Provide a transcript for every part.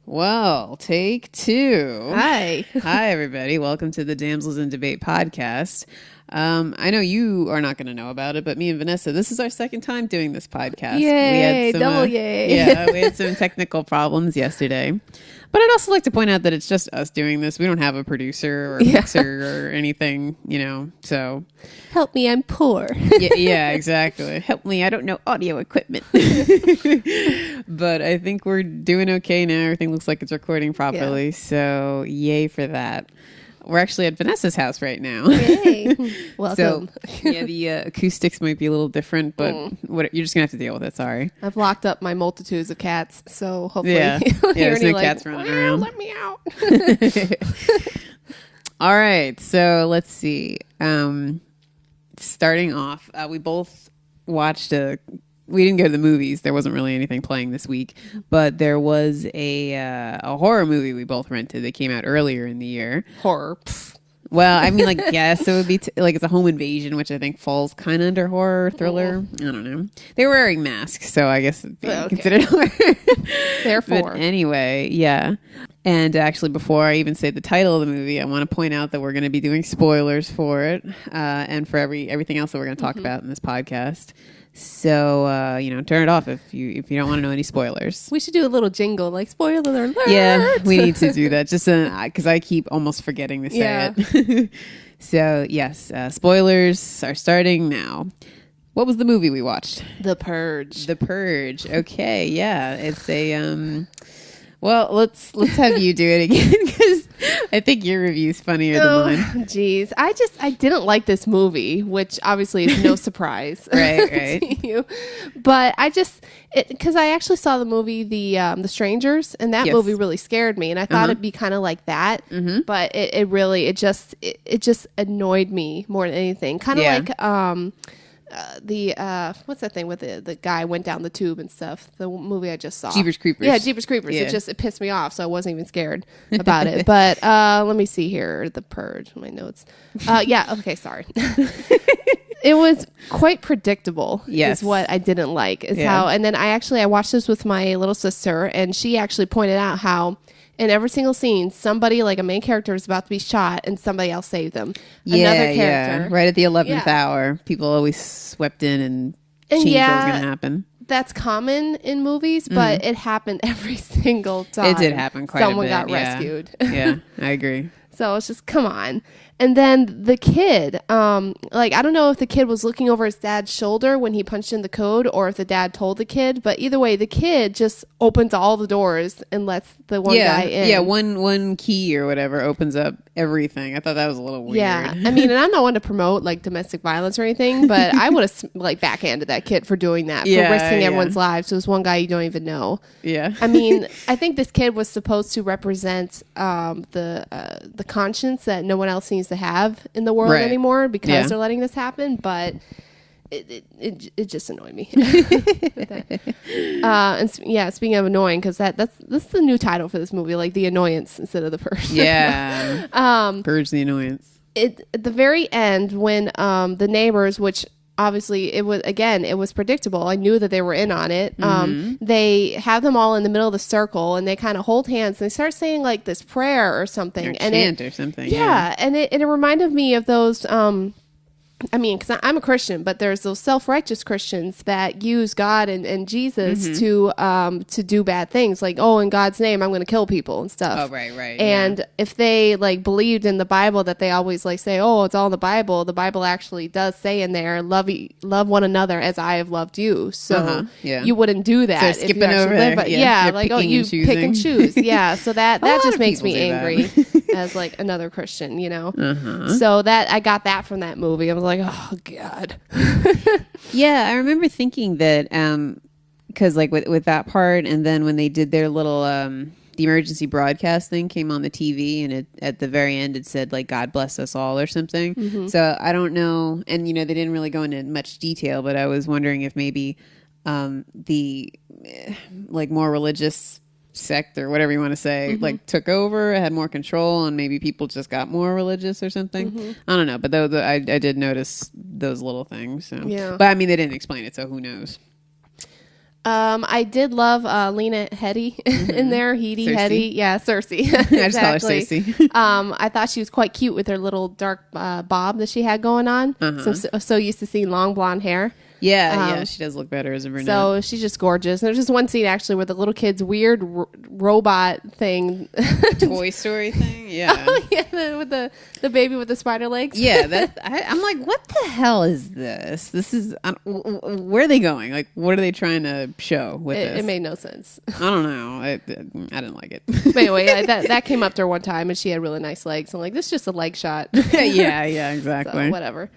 Well, take two. Hi. Hi, everybody. Welcome to the Damsels in Debate podcast. I know you are not going to know about it, but me and Vanessa, this is our second time doing this podcast. Yay, double yay. Yeah, we had some technical problems yesterday. But I'd also like to point out that it's just us doing this. We don't have a producer or a mixer or anything, so... Help me, I'm poor. yeah, exactly. Help me, I don't know audio equipment. But I think we're doing okay now. Everything looks like it's recording properly, so yay for that. We're actually at Vanessa's house right now. Yay. Welcome. So, yeah, the acoustics might be a little different, but you're just going to have to deal with it. Sorry. I've locked up my multitudes of cats, so hopefully there's no cats running around. Let me out. All right, so let's see. Starting off, we both watched we didn't go to the movies. There wasn't really anything playing this week, but there was a horror movie we both rented that came out earlier in the year. Horror. Well, I mean, yes, it would be it's a home invasion, which I think falls kind of under horror thriller. I don't know. They were wearing masks, so I guess it'd be considered horror. Therefore, but anyway, yeah. And actually, before I even say the title of the movie, I want to point out that we're going to be doing spoilers for it, and for everything else that we're going to talk about in this podcast. So, turn it off if you don't want to know any spoilers. we should do a little jingle, like spoiler alert. Yeah, we need to do that just because I keep almost forgetting to say it. So, yes, spoilers are starting now. What was the movie we watched? The Purge. The Purge. Okay, yeah. It's a... Well, let's have you do it again because I think your review's funnier than mine. Jeez, I didn't like this movie, which obviously is no surprise, right. to you. But because I actually saw the movie The Strangers, and that movie really scared me, and I thought it'd be kind of like that, but it just annoyed me more than anything. Kind of like what's that thing with the guy went down the tube and stuff, the movie I just saw, Jeepers Creepers. Yeah, Jeepers Creepers. Yeah. It pissed me off, so I wasn't even scared about it. But let me see here, The Purge, my notes. Sorry. It was quite predictable. Yes. Is what I didn't like and then I watched this with my little sister, and she actually pointed out how in every single scene, somebody, like a main character, is about to be shot, and somebody else saved them. Another character. Yeah. Right at the 11th hour, people always swept in and changed what was going to happen. That's common in movies, but it happened every single time. It did happen quite a bit. Someone got rescued. Yeah, I agree. So it's just, come on. And then the kid, I don't know if the kid was looking over his dad's shoulder when he punched in the code or if the dad told the kid, but either way, the kid just opens all the doors and lets the one guy in. Yeah, one key or whatever opens up everything. I thought that was a little weird. Yeah, I mean, and I'm not one to promote domestic violence or anything, but I would have backhanded that kid for doing that, for risking everyone's lives. So there's one guy you don't even know. Yeah. I mean, I think this kid was supposed to represent the conscience that no one else seems to have in the world anymore because they're letting this happen, but it just annoyed me. Speaking of annoying, because that's the new title for this movie, like The Annoyance instead of The Purge. Purge the Annoyance. At the very end, when the neighbors, which obviously it was predictable, I knew that they were in on it, they have them all in the middle of the circle, and they kind of hold hands, and they start saying this prayer or something, or chant or something. And it reminded me of those I mean, because I'm a Christian, but there's those self-righteous Christians that use God and Jesus to do bad things, like, oh, in God's name, I'm going to kill people and stuff. Oh, right. And if they believed in the Bible that they always say, oh, it's all in the Bible actually does say in there, love one another as I have loved you. So you wouldn't do that. So skipping over there. You pick and choose. Yeah. So that just makes me angry as another Christian, So that I got that from that movie. I was like, oh God. Yeah, I remember thinking that because with that part, and then when they did their little the emergency broadcast thing came on the TV, and at the very end it said God bless us all or something. So I don't know, and they didn't really go into much detail, but I was wondering if maybe the more religious sect or whatever you want to say took over, had more control, and maybe people just got more religious or something. I don't know, but I did notice those little things. So. Yeah, but I mean they didn't explain it, so who knows? I did love Lena Headey in there. Headey, Headey. Yeah, Cersei. Exactly. I just call her Cersei. I thought she was quite cute with her little dark bob that she had going on. So used to seeing long blonde hair. Yeah, she does look better as a brunette. So she's just gorgeous. There's just one scene actually where the little kid's weird robot thing, Toy Story thing. Yeah, with the baby with the spider legs. Yeah, I'm like, what the hell is this? This is where are they going? Like, what are they trying to show with this? It made no sense. I don't know. I didn't like it. But anyway, that came up to her one time, and she had really nice legs. I'm like, this is just a leg shot. yeah, exactly. So, whatever.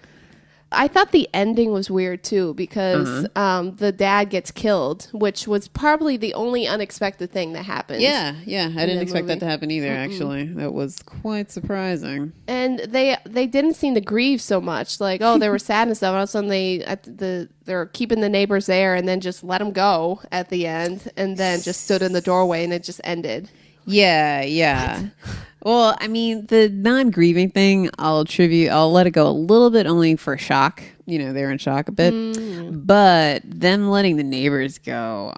I thought the ending was weird too because the dad gets killed, which was probably the only unexpected thing that happened. Yeah, I didn't expect that to happen either. Actually, that was quite surprising. And they didn't seem to grieve so much. Like, oh, they were sad and stuff. All of a sudden, they're keeping the neighbors there, and then just let them go at the end, and then just stood in the doorway, and it just ended. Yeah. What? Well, I mean, the non-grieving thing, I'll let it go a little bit only for shock. You know, they were in shock a bit. But them letting the neighbors go,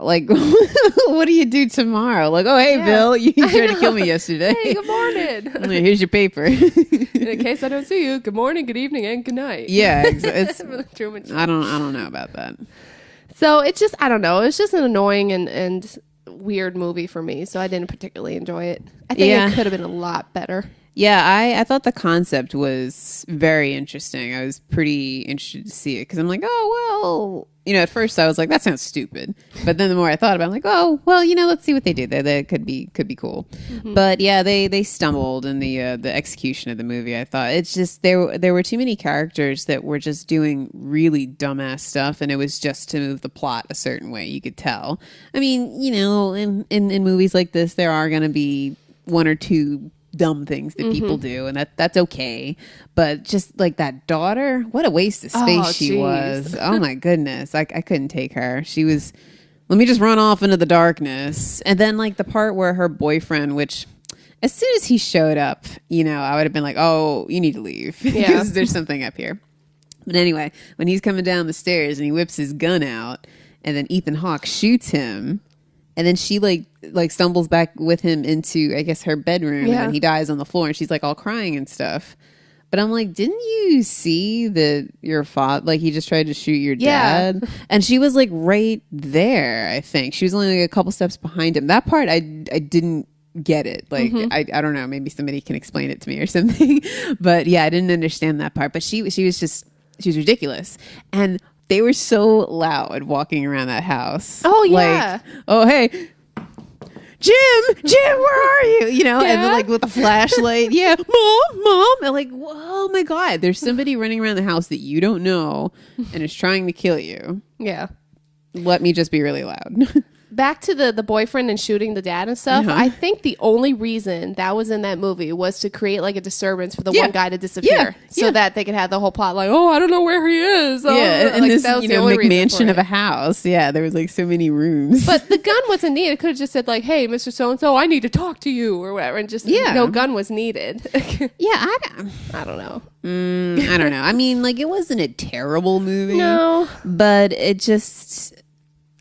like, what do you do tomorrow? Like, oh, hey, Bill, you tried to kill me yesterday. Hey, good morning. Here's your paper. In case I don't see you, good morning, good evening, and good night. Yeah, it's I don't know about that. So it's just, I don't know. It's just an annoying and weird movie for me, so I didn't particularly enjoy it. I think it could have been a lot better. Yeah, I thought the concept was very interesting. I was pretty interested to see it because I'm like, oh, well, you know, at first I was like, that sounds stupid. But then the more I thought about it, I'm like, oh, well, you know, let's see what they do there. That could be cool. But yeah, they stumbled in the execution of the movie. I thought it's just there were too many characters that were just doing really dumbass stuff, and it was just to move the plot a certain way. You could tell. I mean, you know, in movies like this, there are going to be one or two dumb things that people do, and that's okay. But just like that daughter, what a waste of space she was. Oh my goodness, I couldn't take her. She was, let me just run off into the darkness. And then like the part where her boyfriend, which as soon as he showed up, you know, I would have been like, oh, you need to leave because there's something up here. But anyway, when he's coming down the stairs and he whips his gun out, and then Ethan Hawke shoots him. And then she like stumbles back with him into, I guess, her bedroom, and then he dies on the floor, and she's like all crying and stuff. But I'm like, didn't you see that your father, like he just tried to shoot your dad? And she was like right there. I think she was only like a couple steps behind him. That part I didn't get it. Like I don't know. Maybe somebody can explain it to me or something. But yeah, I didn't understand that part. But she was ridiculous. And they were so loud walking around that house. Oh, yeah. Like, oh, hey, Jim, where are you? You know, and then like with a flashlight. Yeah, mom. And like, oh my God, there's somebody running around the house that you don't know and is trying to kill you. Yeah. Let me just be really loud. Back to the boyfriend and shooting the dad and stuff. I think the only reason that was in that movie was to create like a disturbance for the one guy to disappear, so that they could have the whole plot like, oh, I don't know where he is. Oh, and like, this McMansion of a house. Yeah, there was like so many rooms. But the gun wasn't needed. It could have just said like, hey, Mr. So and So, I need to talk to you or whatever, and just no gun was needed. I don't know. I don't know. I mean, like it wasn't a terrible movie. No, but it just.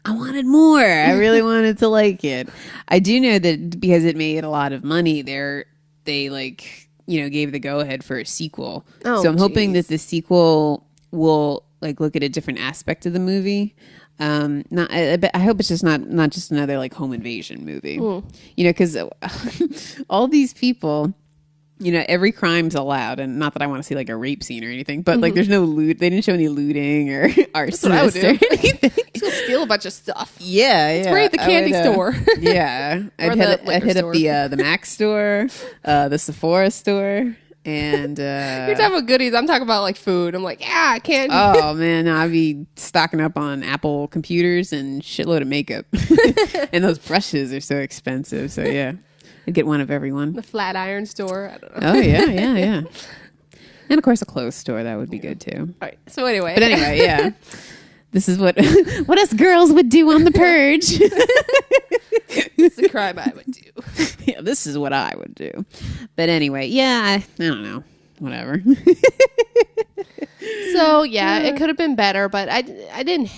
I wanted more. I really wanted to like it. I do know that because it made a lot of money, they like, you know, gave the go ahead for a sequel. So I'm hoping that the sequel will like look at a different aspect of the movie. I hope it's just not just another like home invasion movie. You know, because all these people. You know, every crime's allowed, and not that I want to see like a rape scene or anything, but like there's no loot. They didn't show any looting or arsonist or anything. Just steal a bunch of stuff. Yeah, let's raid the candy store. I'd hit up the Mac store, the Sephora store, and you're talking about goodies. I'm talking about like food. I'm like, yeah, I can't. Oh man, I'd be stocking up on Apple computers and shitload of makeup, and those brushes are so expensive. So yeah. I'd get one of everyone. The Flatiron store. I don't know. Oh, yeah. And of course, a clothes store. That would be good too. All right. So anyway. But anyway, yeah. This is what us girls would do on the Purge. It's a crime I would do. Yeah, this is what I would do. But anyway, yeah, I don't know. Whatever. So, yeah, it could have been better, but I didn't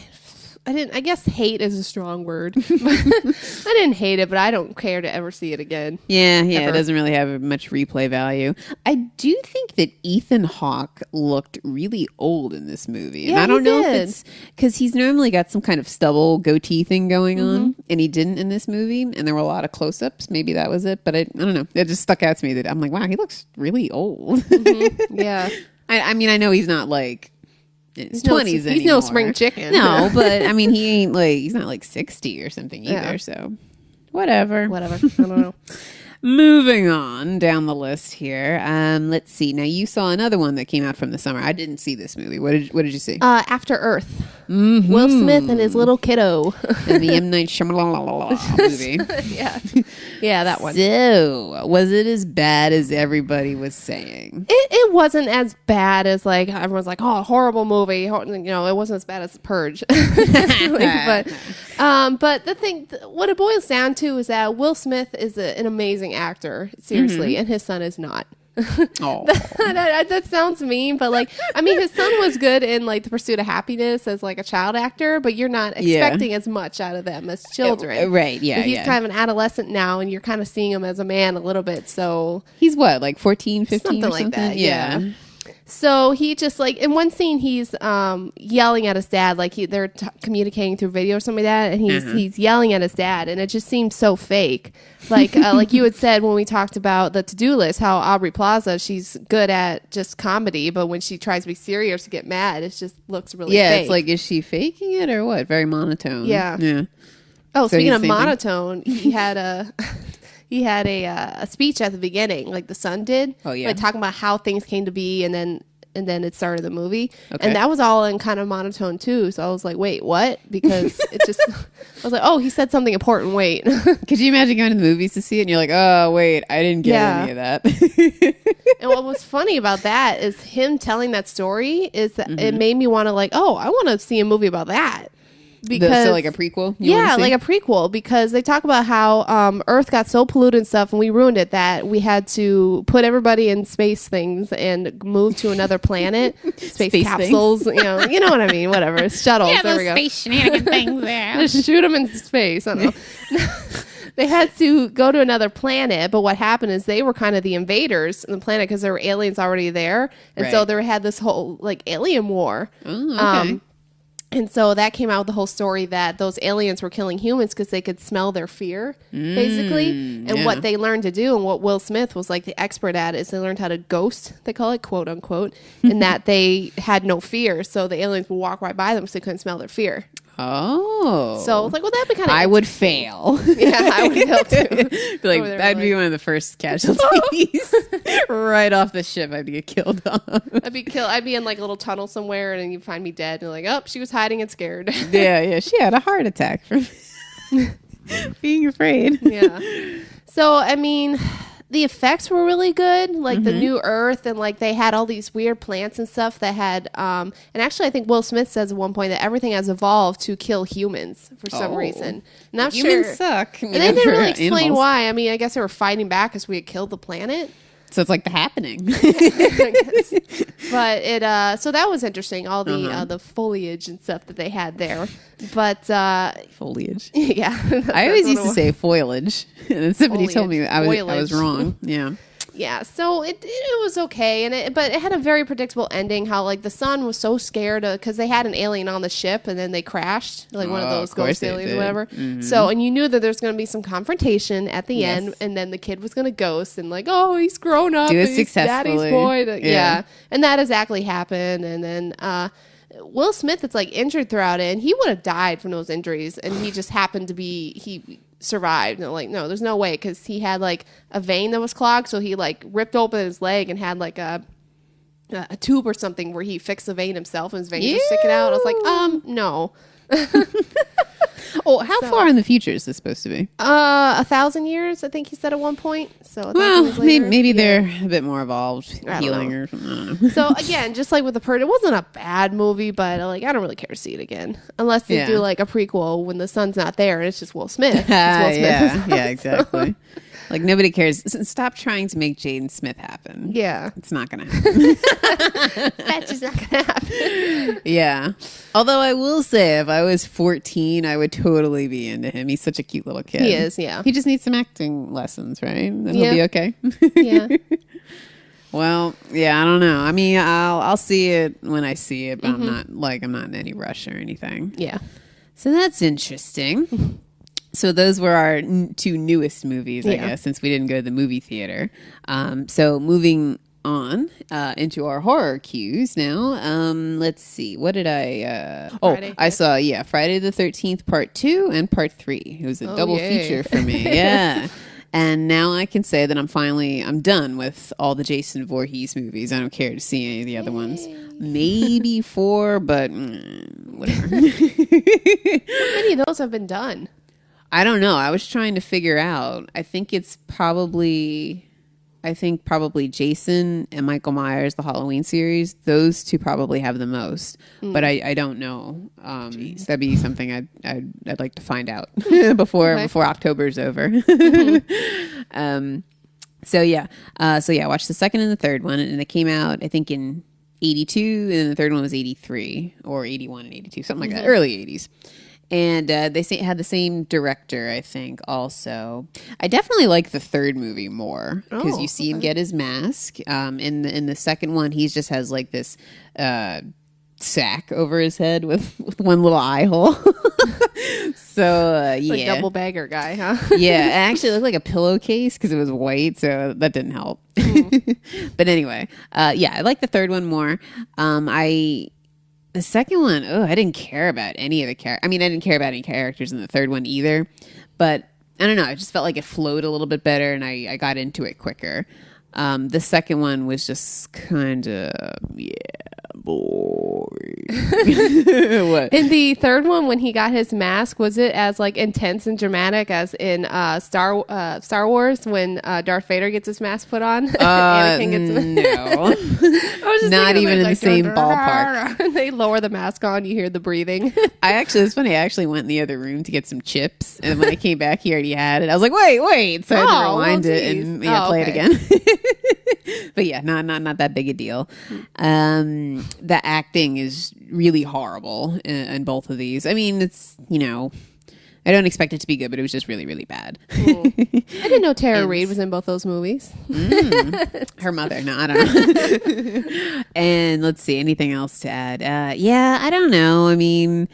I guess hate is a strong word. I didn't hate it, but I don't care to ever see it again. Yeah, ever. It doesn't really have much replay value. I do think that Ethan Hawke looked really old in this movie. And Yeah, I don't know did. if it's because he's normally got some kind of stubble goatee thing going on, and he didn't in this movie. And there were a lot of close-ups. Maybe that was it, but I don't know. It just stuck out to me that I'm like, wow, he looks really old. Yeah. I mean, I know he's not like in his 20s anymore. He's no spring chicken. No, but I mean, he's not like 60 or something either. Yeah. So whatever. I don't know. Moving on down the list here. Let's see. Now you saw another one that came out from the summer. I didn't see this movie. What did you see? After Earth. Will Smith and his little kiddo. And the M. Night Shyamalan movie. Yeah, that one. So, was it as bad as everybody was saying? It wasn't as bad as like everyone's like, oh, horrible movie. You know, it wasn't as bad as Purge. But the thing, what it boils down to is that Will Smith is an amazing actor, seriously, and his son is not. Oh, that sounds mean, but like, I mean, his son was good in like The Pursuit of Happiness as like a child actor, but you're not expecting as much out of them as children, right? Yeah, but he's kind of an adolescent now, and you're kind of seeing him as a man a little bit. So he's what, like 14, 15 something or like something? that, yeah. So he just like in one scene he's yelling at his dad, like they're communicating through video or something like that, and he's yelling at his dad, and it just seems so fake. Like like you had said when we talked about the to-do list, how Aubrey Plaza, she's good at just comedy, but when she tries to be serious to get mad, it just looks really fake. It's like, is she faking it or what? Very monotone. Yeah. Oh, so speaking of monotone, he had a speech at the beginning, like the son did. Oh yeah, like talking about how things came to be, and then it started the movie, okay. And that was all in kind of monotone too. So I was like, wait, what? Because it just, I was like, oh, he said something important. Wait, could you imagine going to the movies to see it and you're like, oh wait, I didn't get any of that. And what was funny about that is him telling that story is that it made me want to like, oh, I want to see a movie about that. Because so like a prequel? Like a prequel, because they talk about how Earth got so polluted and stuff, and we ruined it, that we had to put everybody in space things and move to another planet. Space capsules, you know what I mean? Whatever, shuttles. Yeah, there those we go. space shenanigan things there. Just shoot them into space. I don't know. They had to go to another planet, but what happened is they were kind of the invaders on the planet because there were aliens already there, and so there had this whole like alien war. Oh, okay. And so that came out with the whole story that those aliens were killing humans because they could smell their fear, basically. And what they learned to do, and what Will Smith was like the expert at, is they learned how to ghost, they call it, quote unquote, and that they had no fear. So the aliens would walk right by them because they couldn't smell their fear. Oh. So I was like, well, that'd be kind of... I would fail. Yeah, I would fail too. That'd be one of the first casualties. Right off the ship, I'd get killed off. I'd be in like a little tunnel somewhere, and then you'd find me dead. And you're like, oh, she was hiding and scared. Yeah. She had a heart attack from being afraid. Yeah. So, I mean... The effects were really good, like the new Earth, and like they had all these weird plants and stuff that had, and actually I think Will Smith says at one point that everything has evolved to kill humans for some reason. Not humans sure. suck. And they didn't really explain why. I mean, I guess they were fighting back because we had killed the planet. So it's like The Happening. But so that was interesting, all the foliage and stuff that they had there. But foliage. Yeah. I always used to say foliage. And then somebody told me I was wrong. Yeah. Yeah, so it was okay, but it had a very predictable ending. How like the son was so scared because they had an alien on the ship and then they crashed, like one of those ghost aliens or whatever. So, and you knew that there's going to be some confrontation at the end, and then the kid was going to ghost and like, oh, he's grown up, do it he's successfully. Daddy's boy. Yeah, and that exactly happened. And then Will Smith, it's like injured throughout it, and he would have died from those injuries, and he just happened to be he survived. And like, no, there's no way, because he had like a vein that was clogged, so he like ripped open his leg and had like a tube or something where he fixed the vein himself, and his veins were sticking out. I was like, no. Oh, how far in the future is this supposed to be? 1,000 years, I think he said at one point. So maybe they're a bit more evolved, healing or something. I don't know. So again, just like with the Purge, it wasn't a bad movie, but like I don't really care to see it again unless they do like a prequel when the son's not there and it's just Will Smith. It's Will Smith. Yeah, exactly. Like, nobody cares. Stop trying to make Jaden Smith happen. Yeah. It's not going to happen. That's just not going to happen. Yeah. Although I will say, if I was 14, I would totally be into him. He's such a cute little kid. He is, yeah. He just needs some acting lessons, right? Then he'll be okay. Yeah. Well, yeah, I don't know. I mean, I'll see it when I see it, but I'm not in any rush or anything. Yeah. So that's interesting. So those were our two newest movies, I guess, since we didn't go to the movie theater. So moving on into our horror cues now. Let's see. What did I... I saw, Friday the 13th Part 2 and Part 3. It was a double feature for me. Yeah. And now I can say that I'm done with all the Jason Voorhees movies. I don't care to see any of the other ones. Maybe 4, but whatever. How many of those have been done? I don't know. I was trying to figure out. I think probably Jason and Michael Myers, the Halloween series. Those two probably have the most, but I don't know. That'd be something I'd like to find out before October's over. So I watched the second and the third one, and it came out I think in 82, and the third one was 83 or 81 and 82, something like that, early 80s. And they had the same director, I think, also. I definitely like the third movie more because you see him get his mask. In the second one, he just has like this sack over his head with one little eye hole. So, yeah. Like double bagger guy, huh? Yeah, it actually looked like a pillowcase because it was white, so that didn't help. But anyway, I like the third one more. The second one, I didn't care about any of the characters. I mean, I didn't care about any characters in the third one either. But I don't know. I just felt like it flowed a little bit better, and I got into it quicker. The second one was just kind of, boring. What? In the third one, when he got his mask, was it as like intense and dramatic as in Star Wars when Darth Vader gets his mask put on? Anakin gets no, I was just not even in the same ballpark. They lower the mask on, you hear the breathing. It's funny. I actually went in the other room to get some chips, and when I came back, he already had it. I was like, wait, so I had to rewind it and play it again. But yeah, not that big a deal. The acting is really horrible in both of these. I mean, it's, I don't expect it to be good, but it was just really, really bad. I didn't know Tara Reid was in both those movies. Her mother. No, I don't know. And let's see, anything else to add? I don't know. I mean,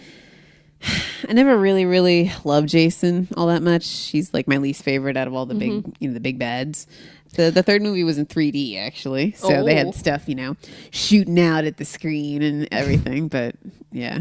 I never really, really loved Jason all that much. She's like my least favorite out of all the the big bads. The third movie was in 3D, actually. So they had stuff, shooting out at the screen and everything. But, yeah.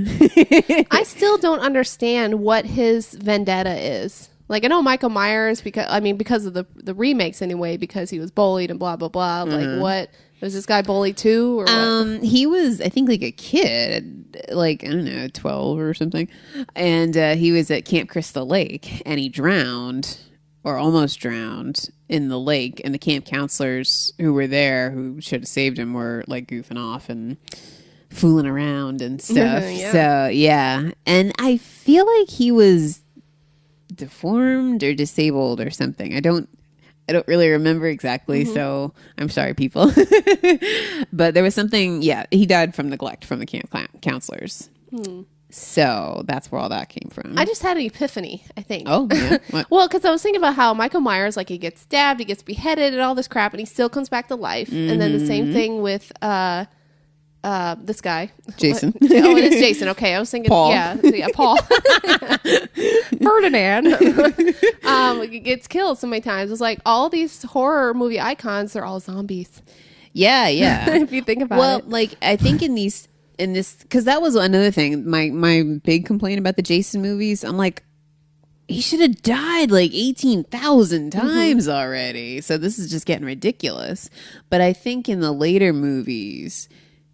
I still don't understand what his vendetta is. Like, I know Michael Myers, because of the remakes anyway, because he was bullied and blah, blah, blah. Like, what? Was this guy bullied too? Or what? He was, I think, like a kid, like, I don't know, 12 or something. And he was at Camp Crystal Lake, and he drowned. Or almost drowned in the lake, and the camp counselors who were there, who should have saved him, were like goofing off and fooling around and stuff. So and I feel like he was deformed or disabled or something. I don't really remember exactly, so I'm sorry, people. But there was something. Yeah, he died from neglect from the camp counselors. So that's where all that came from. I just had an epiphany, I think. Oh, yeah. What? Well, because I was thinking about how Michael Myers, like, he gets stabbed, he gets beheaded and all this crap, and he still comes back to life. And then the same thing with this guy. Jason. Oh, it is Jason. Okay, I was thinking, Paul. Paul. Ferdinand. He gets killed so many times. It's like all these horror movie icons, they're all zombies. Yeah. If you think about it. Well, like, I think in this, because that was another thing, my big complaint about the Jason movies, I'm like, he should have died like 18,000 times already. So this is just getting ridiculous. But I think in the later movies,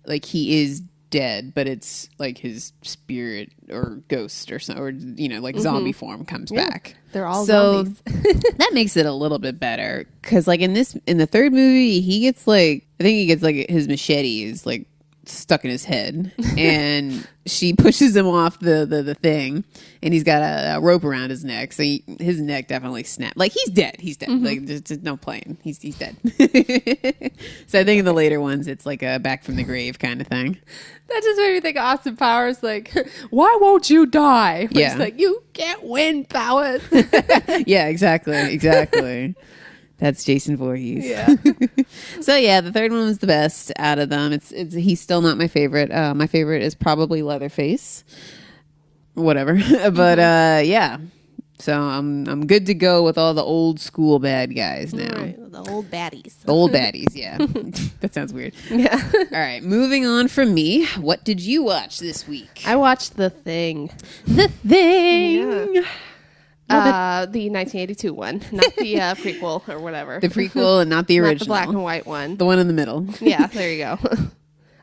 like, he is dead, but it's like his spirit or ghost or something, or like zombie form comes back. They're all zombies. That makes it a little bit better, because like in the third movie, he gets like, I think he gets like his machete is like stuck in his head, and she pushes him off the thing, and he's got a rope around his neck, so his neck definitely snapped. Like, he's dead. Like, just no playing. He's dead. So I think in the later ones, it's like a back from the grave kind of thing. That just made me think of Austin Powers, like, why won't you die? But Yeah. He's like, you can't win, Powers. Yeah, exactly. That's Jason Voorhees. Yeah. So yeah, the third one was the best out of them. He's still not my favorite. My favorite is probably Leatherface. Whatever. But yeah. So I'm good to go with all the old school bad guys now. Right, the old baddies. The old baddies, yeah. That sounds weird. Yeah. All right, moving on from me. What did you watch this week? I watched The Thing. The Thing. Yeah. The 1982 one, not the prequel or whatever. The prequel and not the original. Not the black and white one. The one in the middle. Yeah, there you go.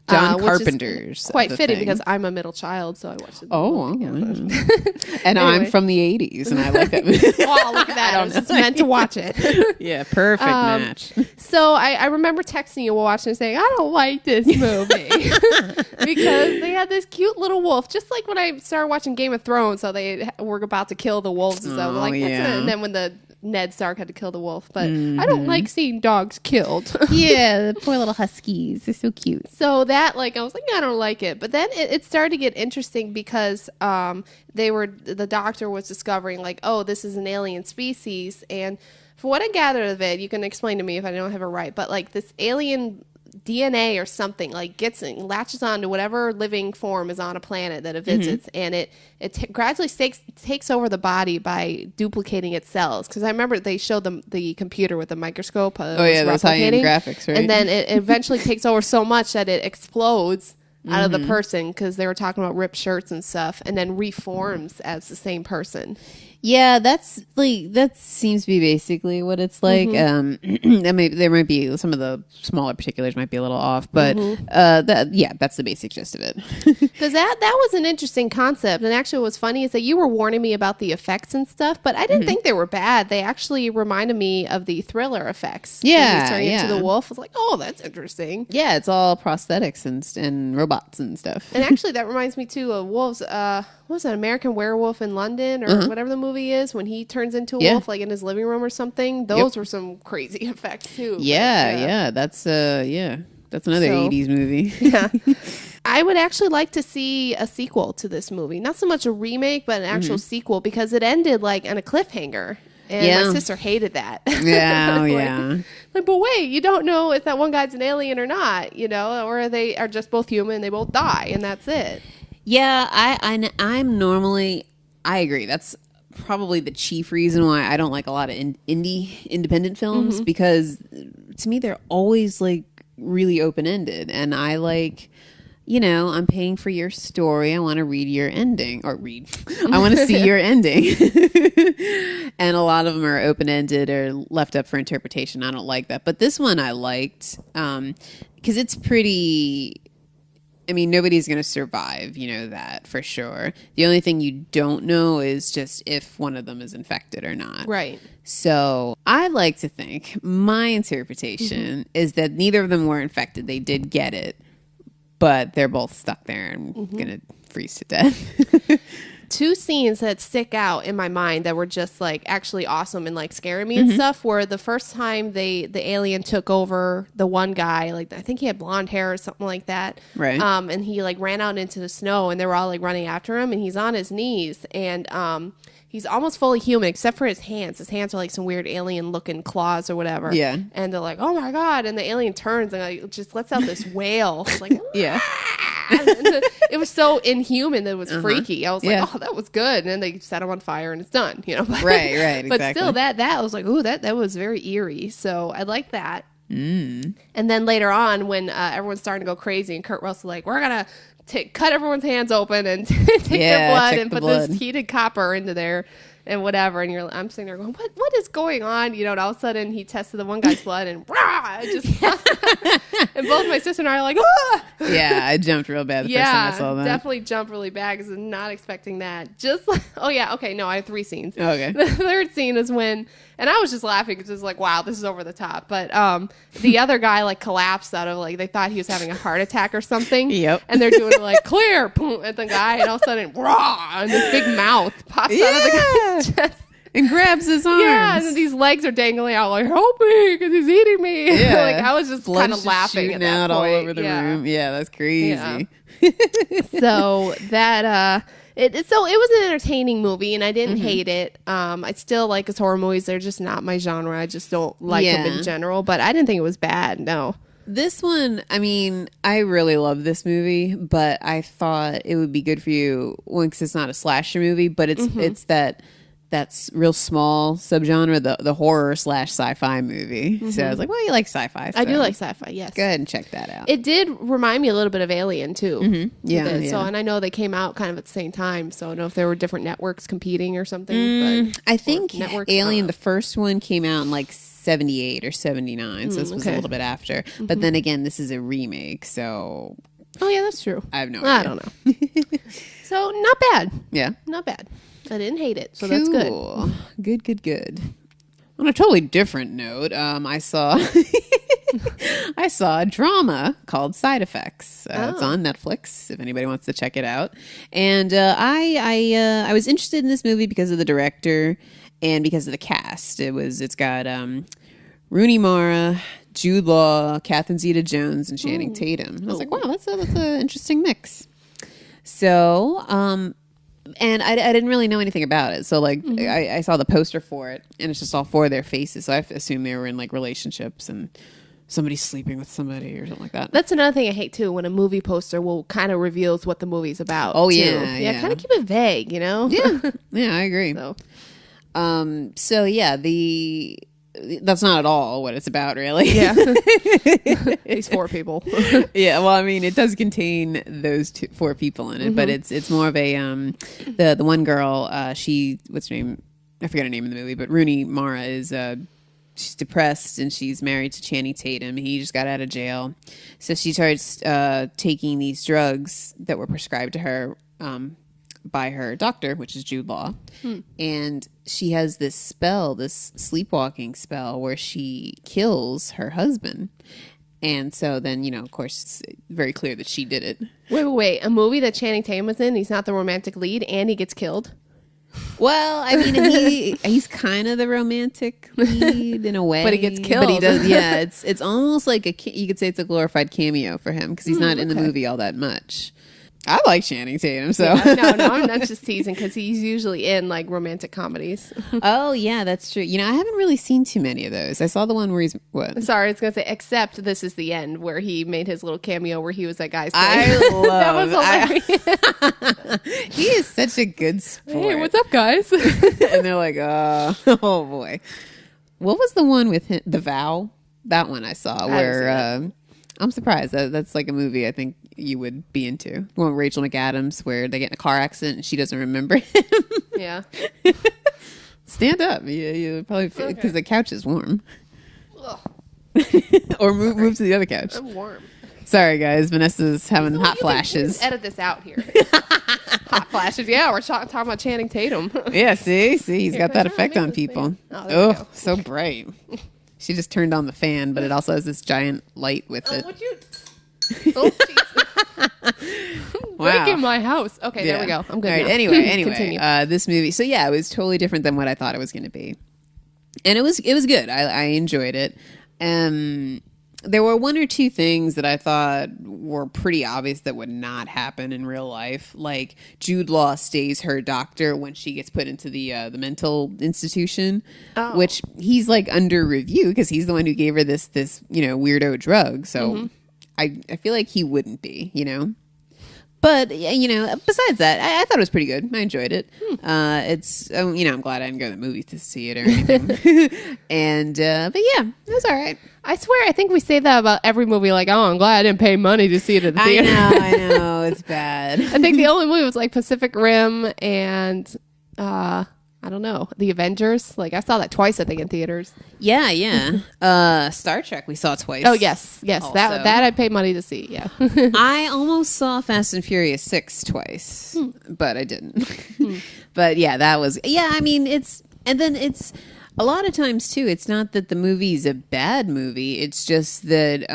John Carpenter's. Quite The fitting Thing. because I'm a middle child, so I watched it. Oh, Yeah. And Anyway. I'm from the 80s, and I like that movie. Oh, look at that. I was just meant to watch it. Yeah, perfect match. So I remember texting you while watching and saying, I don't like this movie. Because they had this cute little wolf, just like when I started watching Game of Thrones, so they were about to kill the wolves and stuff. Oh, Like, that's yeah. it. And then when the Ned Stark had to kill the wolf. But I don't like seeing dogs killed. Yeah, the poor little huskies. They're so cute. So that, like, I was like, I don't like it. But then it started to get interesting because the doctor was discovering, like, oh, this is an alien species. And for what I gathered of it, you can explain to me if I don't have it right, but, like, this alien DNA or something, like, latches on to whatever living form is on a planet that it visits, and it gradually takes over the body by duplicating its cells. Because I remember they showed them the computer with the microscope. Those high-end graphics, right? And then it eventually takes over so much that it explodes out of the person, because they were talking about ripped shirts and stuff, and then reforms as the same person. Yeah, that seems to be basically what it's like. There might be some of the smaller particulars might be a little off, but that's the basic gist of it. Because that was an interesting concept, and actually, what's funny is that you were warning me about the effects and stuff, but I didn't think they were bad. They actually reminded me of the Thriller effects. Yeah, when he's turning into the wolf. I was like, oh, that's interesting. Yeah, it's all prosthetics and robots and stuff. And actually, that reminds me too of wolves. What was it, American Werewolf in London or whatever the movie is, when he turns into a wolf, like in his living room or something? Those were some crazy effects too. Yeah. That's another 80s movie. Yeah. I would actually like to see a sequel to this movie. Not so much a remake, but an actual sequel, because it ended like on a cliffhanger. And my sister hated that. Yeah, yeah. Like, but wait, you don't know if that one guy's an alien or not, or they are just both human and they both die, and that's it. Yeah, I agree. That's probably the chief reason why I don't like a lot of independent films, because to me they're always like really open-ended, and I like, I'm paying for your story. I want to read your ending, I want to see your ending. And a lot of them are open-ended or left up for interpretation. I don't like that. But this one I liked because it's pretty... I mean, nobody's going to survive, that for sure. The only thing you don't know is just if one of them is infected or not. Right. So I like to think my interpretation is that neither of them were infected. They did get it, but they're both stuck there and going to freeze to death. Two scenes that stick out in my mind that were just like actually awesome and like scaring me and stuff were the first time the alien took over the one guy, like I think he had blonde hair or something like that. Right. And he like ran out into the snow and they were all like running after him, and he's on his knees, and he's almost fully human except for his hands. His hands are like some weird alien looking claws or whatever. Yeah. And they're like, oh my God. And the alien turns and like just lets out this wail. It's like, Yeah. it was so inhuman that it was freaky. I was like, oh, that was good. And then they set him on fire and it's done, But, Right, exactly. But still, that I was like, ooh, that was very eerie. So I like that. And then later on, when everyone's starting to go crazy, and Kurt Russell like, we're gonna cut everyone's hands open and take their blood and put this heated copper into there and whatever. And I'm sitting there going, what is going on? And all of a sudden he tested the one guy's blood and rah! I just and both my sister and I are like, ah! Yeah, I jumped real bad the first time I saw that. Definitely jumped really bad because I'm not expecting that. Just like, oh yeah, okay, no, I have 3 scenes. Okay. The third scene is when, and I was just laughing because it was like, wow, this is over the top. But the other guy like collapsed out of like, they thought he was having a heart attack or something. Yep. And they're doing like clear boom, at the guy, and all of a sudden, raw, and this big mouth pops out of the guy's chest. And grabs his arms. Yeah, and then these legs are dangling out like, help me, because he's eating me. Yeah. Like, I was just kind of laughing at that out point. all over the room. Yeah, that's crazy. Yeah. So that it was an entertaining movie, and I didn't hate it. I still like his horror movies. They're just not my genre. I just don't like them in general. But I didn't think it was bad. No. This one, I mean, I really love this movie, but I thought it would be good for you because it's not a slasher movie, but it's that's real small subgenre, the horror / sci-fi movie. So I was like, well, you like sci-fi. So I do like sci-fi, yes. Go ahead and check that out. It did remind me a little bit of Alien, too. Yeah. So, and I know they came out kind of at the same time, so I don't know if there were different networks competing or something. But I think Alien, the first one, came out in like 78 or 79, so this was a little bit after. But then again, this is a remake, so... Oh, yeah, that's true. I have no idea. I don't know. So, not bad. Yeah. Not bad. I didn't hate it, so cool. that's good. Good. On a totally different note, I saw a drama called Side Effects. It's on Netflix if anybody wants to check it out. And I was interested in this movie because of the director and because of the cast. It's got Rooney Mara, Jude Law, Catherine Zeta-Jones, and Channing Tatum. And I was like, wow, that's an interesting mix. So, and I didn't really know anything about it. So, like, I saw the poster for it, and it's just all 4 of their faces. So I assume they were in, like, relationships and somebody's sleeping with somebody or something like that. That's another thing I hate, too, when a movie poster will kind of reveals what the movie's about. Oh, too. Yeah. Kind of keep it vague, you know? Yeah, I agree. So yeah, that's not at all what it's about, really. Yeah. These 4 people. Yeah, well, I mean, it does contain those 4 people in it, but it's more of a the one girl, what's her name? I forget her name in the movie, but Rooney Mara is she's depressed and she's married to Channing Tatum. He just got out of jail, so she starts taking these drugs that were prescribed to her by her doctor, which is Jude Law. And she has this spell, this sleepwalking spell, where she kills her husband. And so then, of course, it's very clear that she did it. Wait. A movie that Channing Tatum was in, he's not the romantic lead, and he gets killed? Well, I mean, he's kind of the romantic lead in a way. But he gets killed. But he does, yeah. It's almost like you could say it's a glorified cameo for him, because he's not in the movie all that much. I like Channing Tatum, so no, I'm not just teasing because he's usually in like romantic comedies. Oh yeah, that's true. I haven't really seen too many of those. I saw the one where he's what? Sorry, I was gonna say except This Is the End, where he made his little cameo where he was that guy's I love that was hilarious. He is such a good sport. Hey, what's up, guys? And they're like, oh boy, what was the one with him, The Vow? That one I saw where I'm surprised that's like a movie I think you would be into. One with Rachel McAdams where they get in a car accident and she doesn't remember him. Yeah. Stand up. You probably because the couch is warm. Or move to the other couch. I'm warm. Sorry guys, Vanessa's having hot flashes. Can edit this out here. Hot flashes. Yeah, we're talking about Channing Tatum. Yeah, see, he's got that effect on people. Oh, so bright. She just turned on the fan, but it also has this giant light with it. Would you? Oh, jeez. Breaking my house. Okay, there we go. I'm good. All right, now. Anyway, this movie. So yeah, it was totally different than what I thought it was going to be, and it was good. I enjoyed it. There were 1 or 2 things that I thought were pretty obvious that would not happen in real life. Like Jude Law stays her doctor when she gets put into the mental institution, which he's like under review because he's the one who gave her this weirdo drug. So I feel like he wouldn't be, But, besides that, I thought it was pretty good. I enjoyed it. It's, I'm glad I didn't go to the movies to see it or anything. But yeah, it was all right. I swear, I think we say that about every movie. Like, oh, I'm glad I didn't pay money to see it at the theater. I know. It's bad. I think the only movie was like Pacific Rim and I don't know, The Avengers. Like, I saw that twice, I think, in theaters. Yeah. Star Trek we saw twice. Oh, yes. That I paid money to see, yeah. I almost saw Fast and Furious 6 twice, but I didn't. But yeah, that was, I mean, it's a lot of times too, it's not that the movie's a bad movie, it's just that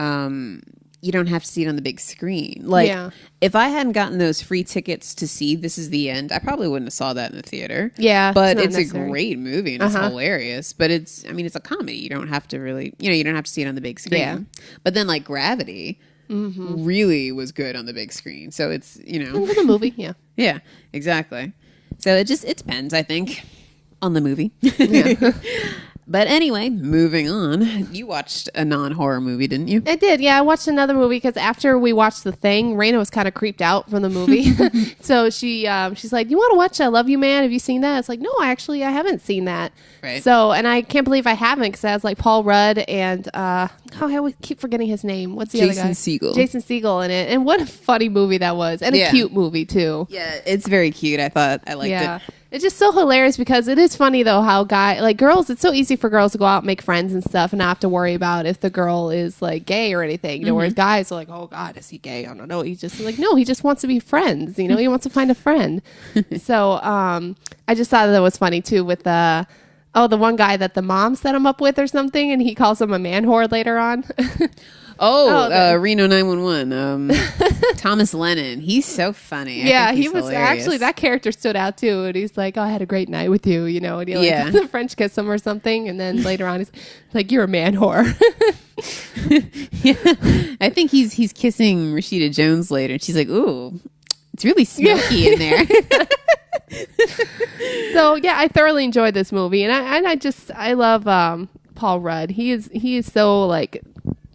you don't have to see it on the big screen. Like, if I hadn't gotten those free tickets to see This Is the End, I probably wouldn't have saw that in the theater. Yeah. But it's a great movie and it's hilarious. But it's a comedy. You don't have to really, you don't have to see it on the big screen. Yeah. But then like Gravity really was good on the big screen. So it's, For the movie, yeah. Yeah, exactly. So it depends, I think, on the movie. Yeah. But anyway, moving on. You watched a non-horror movie, didn't you? I did. Yeah, I watched another movie because after we watched The Thing, Raina was kind of creeped out from the movie. So she's like, "You want to watch I Love You, Man? Have you seen that?" It's like, "No, I haven't seen that." Right. So, and I can't believe I haven't because it has like Paul Rudd and I always keep forgetting his name. What's the other guy? Jason Segel in it. And what a funny movie that was, and a cute movie too. Yeah, it's very cute. I thought I liked it. It's just so hilarious because it is funny though how girls, it's so easy for girls to go out and make friends and stuff and not have to worry about if the girl is like gay or anything. Whereas guys are like, "Oh God, is he gay? I don't know." He's just like, no, he just wants to be friends. He wants to find a friend. So I just thought that was funny too with the one guy that the mom set him up with or something, and he calls him a man whore later on. Reno 911. Thomas Lennon. He's so funny. He was hilarious. Actually, that character stood out too. And he's like, "Oh, I had a great night with you," and he the French kiss him or something. And then later on, he's like, "You're a man whore." Yeah, I think he's kissing Rashida Jones later, and she's like, "Ooh, it's really smoky in there." So yeah, I thoroughly enjoyed this movie, and I love Paul Rudd. He is so like,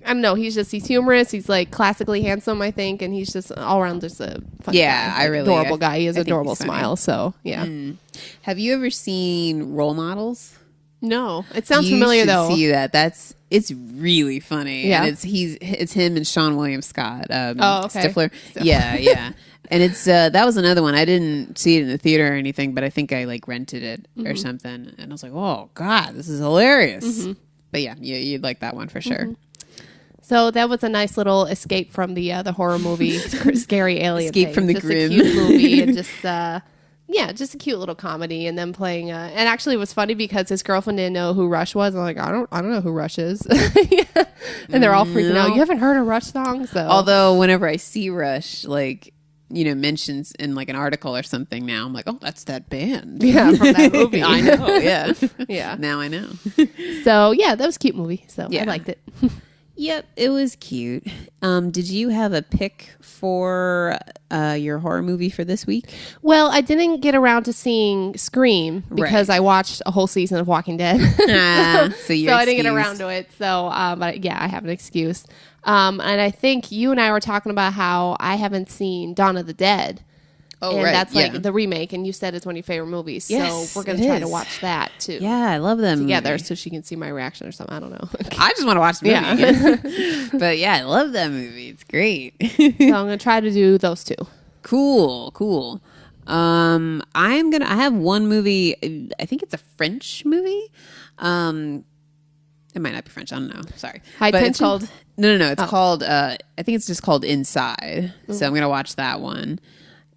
I don't know. He's humorous. He's like classically handsome, I think, and he's just all around just a fun guy. Adorable guy. He has an adorable smile. So yeah. Have you ever seen Role Models? No, it sounds familiar though. See that? It's really funny. Yeah, and it's him and Sean William Scott. Stifler. So. Yeah. And it's that was another one. I didn't see it in the theater or anything, but I think I like rented it or something, and I was like, "Oh God, this is hilarious!" But yeah, you'd like that one for sure. So that was a nice little escape from the horror movie, scary alien. Escape from the just grim. A cute movie, and just just a cute little comedy, and then playing. And actually, it was funny because his girlfriend didn't know who Rush was. I'm like, I don't know who Rush is. And they're all freaking out. You haven't heard a Rush song? So although whenever I see Rush, like, mentions in like an article or something now, I'm like, oh, that's that band. Yeah, from that movie. I know. Yeah. Yeah. Now I know. So yeah, that was a cute movie. So I liked it. Yep, it was cute. Did you have a pick for your horror movie for this week? Well, I didn't get around to seeing Scream because I watched a whole season of Walking Dead. So I didn't get around to it. So, but yeah, I have an excuse. And I think you and I were talking about how I haven't seen Dawn of the Dead. Oh, and that's like the remake, and you said it's one of your favorite movies. Yes, so we're going to try to watch that too. Yeah, I love them together, movie. So she can see my reaction or something. I don't know. I just want to watch the movie. Yeah. But yeah, I love that movie. It's great. So I'm going to try to do those two. Cool. I have one movie. I think it's a French movie. It might not be French. I don't know. Sorry. High Tension? It's called. No. It's called. I think it's just called Inside. So I'm gonna watch that one.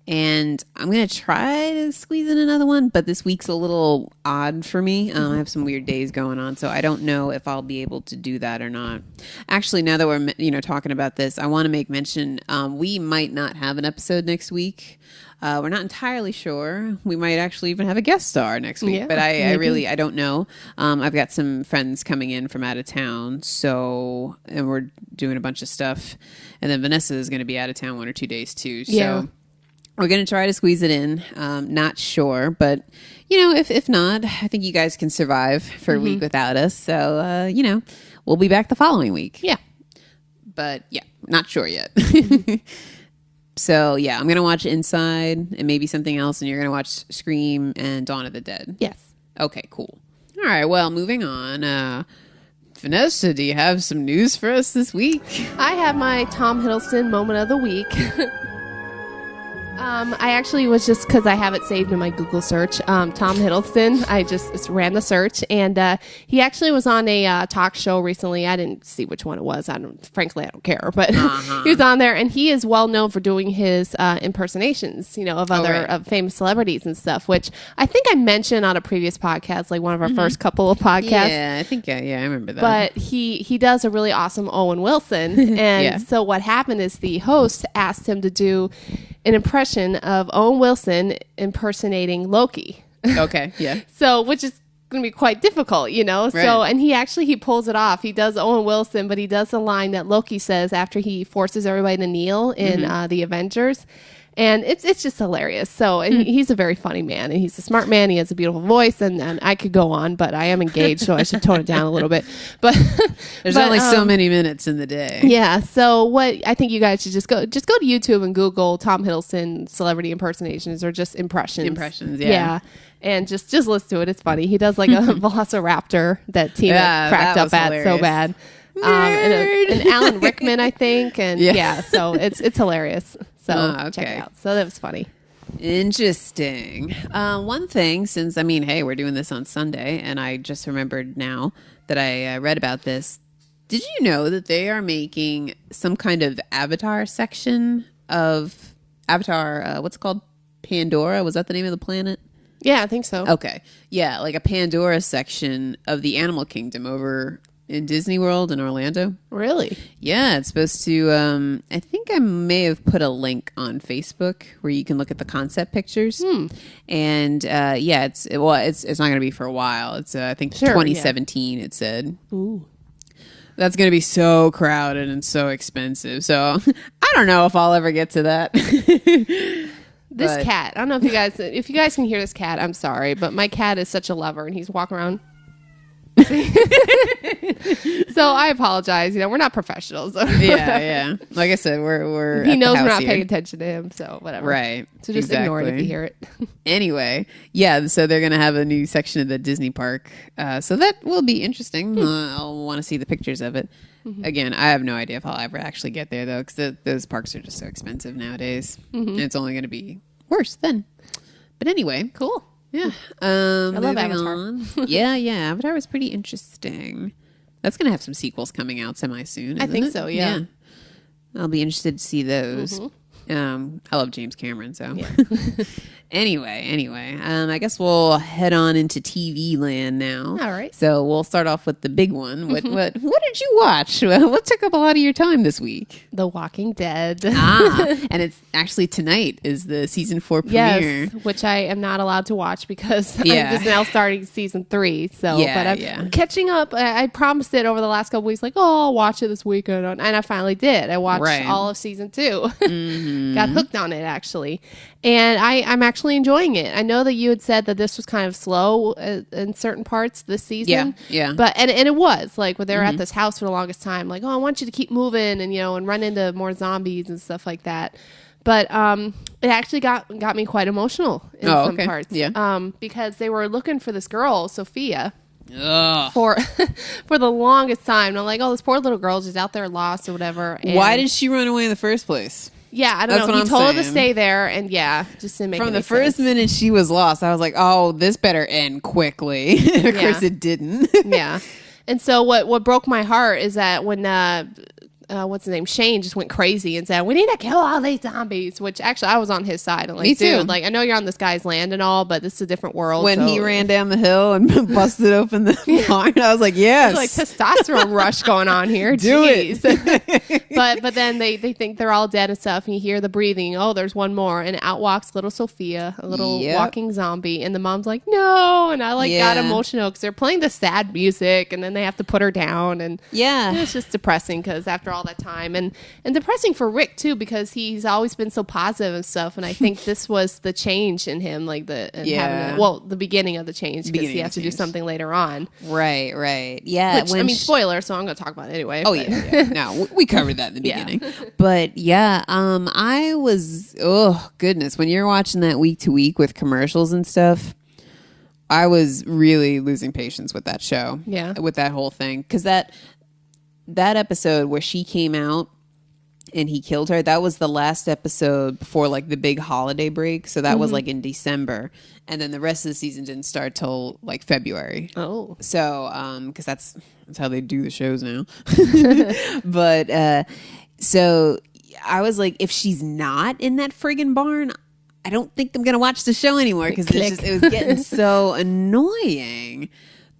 And I'm going to try to squeeze in another one, but this week's a little odd for me. I have some weird days going on, so I don't know if I'll be able to do that or not. Actually, now that we're talking about this, I want to make mention we might not have an episode next week. We're not entirely sure. We might actually even have a guest star next week, but I don't know. I've got some friends coming in from out of town, and we're doing a bunch of stuff. And then Vanessa is going to be out of town 1 or 2 days too. So we're going to try to squeeze it in. Not sure, but if not, I think you guys can survive for a week without us. So, we'll be back the following week. Yeah. But yeah, not sure yet. So yeah, I'm going to watch Inside and maybe something else. And you're going to watch Scream and Dawn of the Dead. Yes. Okay, cool. All right. Well, moving on. Vanessa, do you have some news for us this week? I have my Tom Hiddleston moment of the week. I actually was just because I have it saved in my Google search. Tom Hiddleston. I just ran the search, and he actually was on a talk show recently. I didn't see which one it was. Frankly, I don't care. But he was on there, and he is well known for doing his impersonations, of other of famous celebrities and stuff. Which I think I mentioned on a previous podcast, like one of our first couple of podcasts. Yeah, I think I remember that. But he does a really awesome Owen Wilson, and so what happened is the host asked him to do an impression of Owen Wilson impersonating Loki. Okay, yeah. So, which is going to be quite difficult, Right. So, and he pulls it off. He does Owen Wilson, but he does the line that Loki says after he forces everybody to kneel in the Avengers. And it's just hilarious. So, and he's a very funny man, and he's a smart man. He has a beautiful voice, and I could go on, but I am engaged, so I should tone it down a little bit. But there's only so many minutes in the day. Yeah. So what I think you guys should just go to YouTube and Google Tom Hiddleston celebrity impersonations or just impressions. Impressions, yeah. Yeah. And just listen to it. It's funny. He does like a velociraptor that Tina cracked up at hilarious. So bad. And Alan Rickman, I think. And so it's hilarious. So check it out. So that was funny. Interesting. One thing, since, hey, we're doing this on Sunday, and I just remembered now that I read about this. Did you know that they are making some kind of Avatar section of Avatar, what's it called? Pandora? Was that the name of the planet? Yeah, I think so. Okay. Yeah, like a Pandora section of the Animal Kingdom over in Disney World in Orlando. Really? Yeah, it's supposed to, I think I may have put a link on Facebook where you can look at the concept pictures. And it's not going to be for a while. It's I think 2017 it said. Ooh. That's going to be so crowded and so expensive. So I don't know if I'll ever get to that. This cat, I don't know if you guys can hear this cat, I'm sorry, but my cat is such a lover and he's walking around. So I apologize. We're not professionals. Yeah. Like I said, we're he knows we're not here. paying attention to him, so whatever. Right. So just ignore it if you hear it. Anyway, yeah. So they're gonna have a new section of the Disney park. So that will be interesting. I'll want to see the pictures of it. Again, I have no idea if I'll ever actually get there though, because those parks are just so expensive nowadays, and it's only going to be worse then. But anyway, cool. Yeah. I love Avatar. Yeah. Avatar was pretty interesting. That's going to have some sequels coming out semi-soon. I think so, yeah. I'll be interested to see those. I love James Cameron, so. Yeah. Anyway, I guess we'll head on into TV land now. All right. So we'll start off with the big one. What did you watch? What took up a lot of your time this week? The Walking Dead. And it's actually tonight is the season 4 premiere. Yes, which I am not allowed to watch because I'm just now starting season 3. So, but I'm catching up. I promised it over the last couple weeks, like, I'll watch it this weekend, and I finally did. I watched all of season 2. Got hooked on it actually, and I'm actually enjoying it. I know that you had said that this was kind of slow in certain parts this season. Yeah. But and it was like when they were at this house for the longest time, like, I want you to keep moving and run into more zombies and stuff like that. But it actually got me quite emotional in some parts. Yeah. Because they were looking for this girl, Sophia. For the longest time. And I'm like, this poor little girl just out there lost or whatever. And why did she run away in the first place? Yeah, I don't know. He told her to stay there, and just didn't make From the first minute she was lost, I was like, this better end quickly. Of course it didn't. Yeah. And so what broke my heart is that when what's his name, Shane, just went crazy and said, we need to kill all these zombies, which actually I was on his side. I'm like, me too. Dude, like, I know you're on this guy's land and all, but this is a different world. When he ran down the hill and busted open the barn, I was like, yes. There's like testosterone rush going on here. Do it. But then they think they're all dead and stuff, and you hear the breathing. There's one more, and out walks little Sophia, a little walking zombie, and the mom's like, no, and I got emotional because they're playing the sad music, and then they have to put her down, and it's just depressing because after all that time, and depressing for Rick too, because he's always been so positive and stuff, and I think this was the change in him, like the beginning of the change, because he has to do something later on. Right. Yeah. Which, spoiler, so I'm going to talk about it anyway. Oh, yeah. No, we covered that in the beginning. But I was, goodness, when you're watching that week to week with commercials and stuff, I was really losing patience with that show. Yeah. With that whole thing. Because that episode where she came out and he killed her. That was the last episode before like the big holiday break. So that was like in December. And then the rest of the season didn't start till like February. Oh. So, because that's how they do the shows now. But so I was like, if she's not in that friggin' barn, I don't think I'm gonna watch the show anymore, because it was getting so annoying.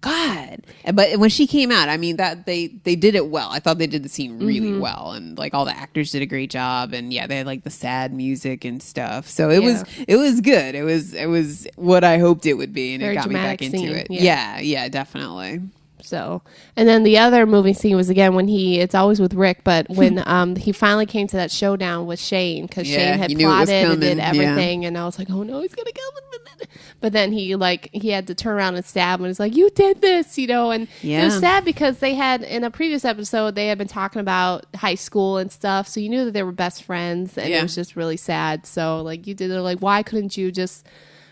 God. But when she came out, I mean, that they did it well. I thought they did the scene really well, and like all the actors did a great job, and yeah, they had like the sad music and stuff. So it was good. It was what I hoped it would be, and Very it got me back into scene. it. Yeah, definitely. So, and then the other moving scene was again when it's always with Rick, but when he finally came to that showdown with Shane, because Shane had plotted and did everything, and I was like, oh no, he's gonna kill him. But then he had to turn around and stab him, and he's like, you did this, and it was sad because they had, in a previous episode, they had been talking about high school and stuff, so you knew that they were best friends, and it was just really sad. So like, you did it, like, why couldn't you just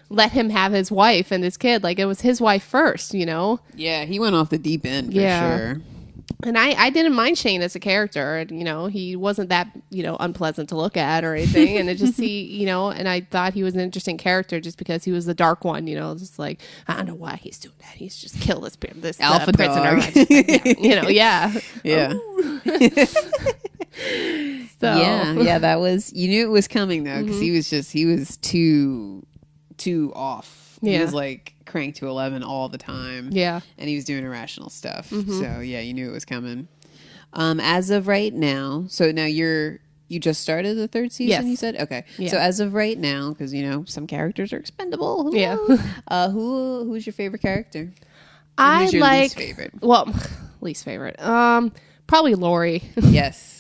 let him have his wife and his kid? Like, it was his wife first, Yeah, he went off the deep end for sure. And I didn't mind Shane as a character. And, he wasn't that, unpleasant to look at or anything. And it just, and I thought he was an interesting character just because he was the dark one, just like, I don't know why he's doing that. He's just killed this alpha prisoner. dog. Yeah. So. Yeah, that was, you knew it was coming though, because he was too off. He was like cranked to 11 all the time. Yeah. And he was doing irrational stuff. So yeah, you knew it was coming. As of right now, so now you just started the third season, you said? Okay. Yeah. So as of right now, because some characters are expendable. Yeah. Who's your favorite character? I who's your least favorite? Well, least favorite. Probably Lori. Yes.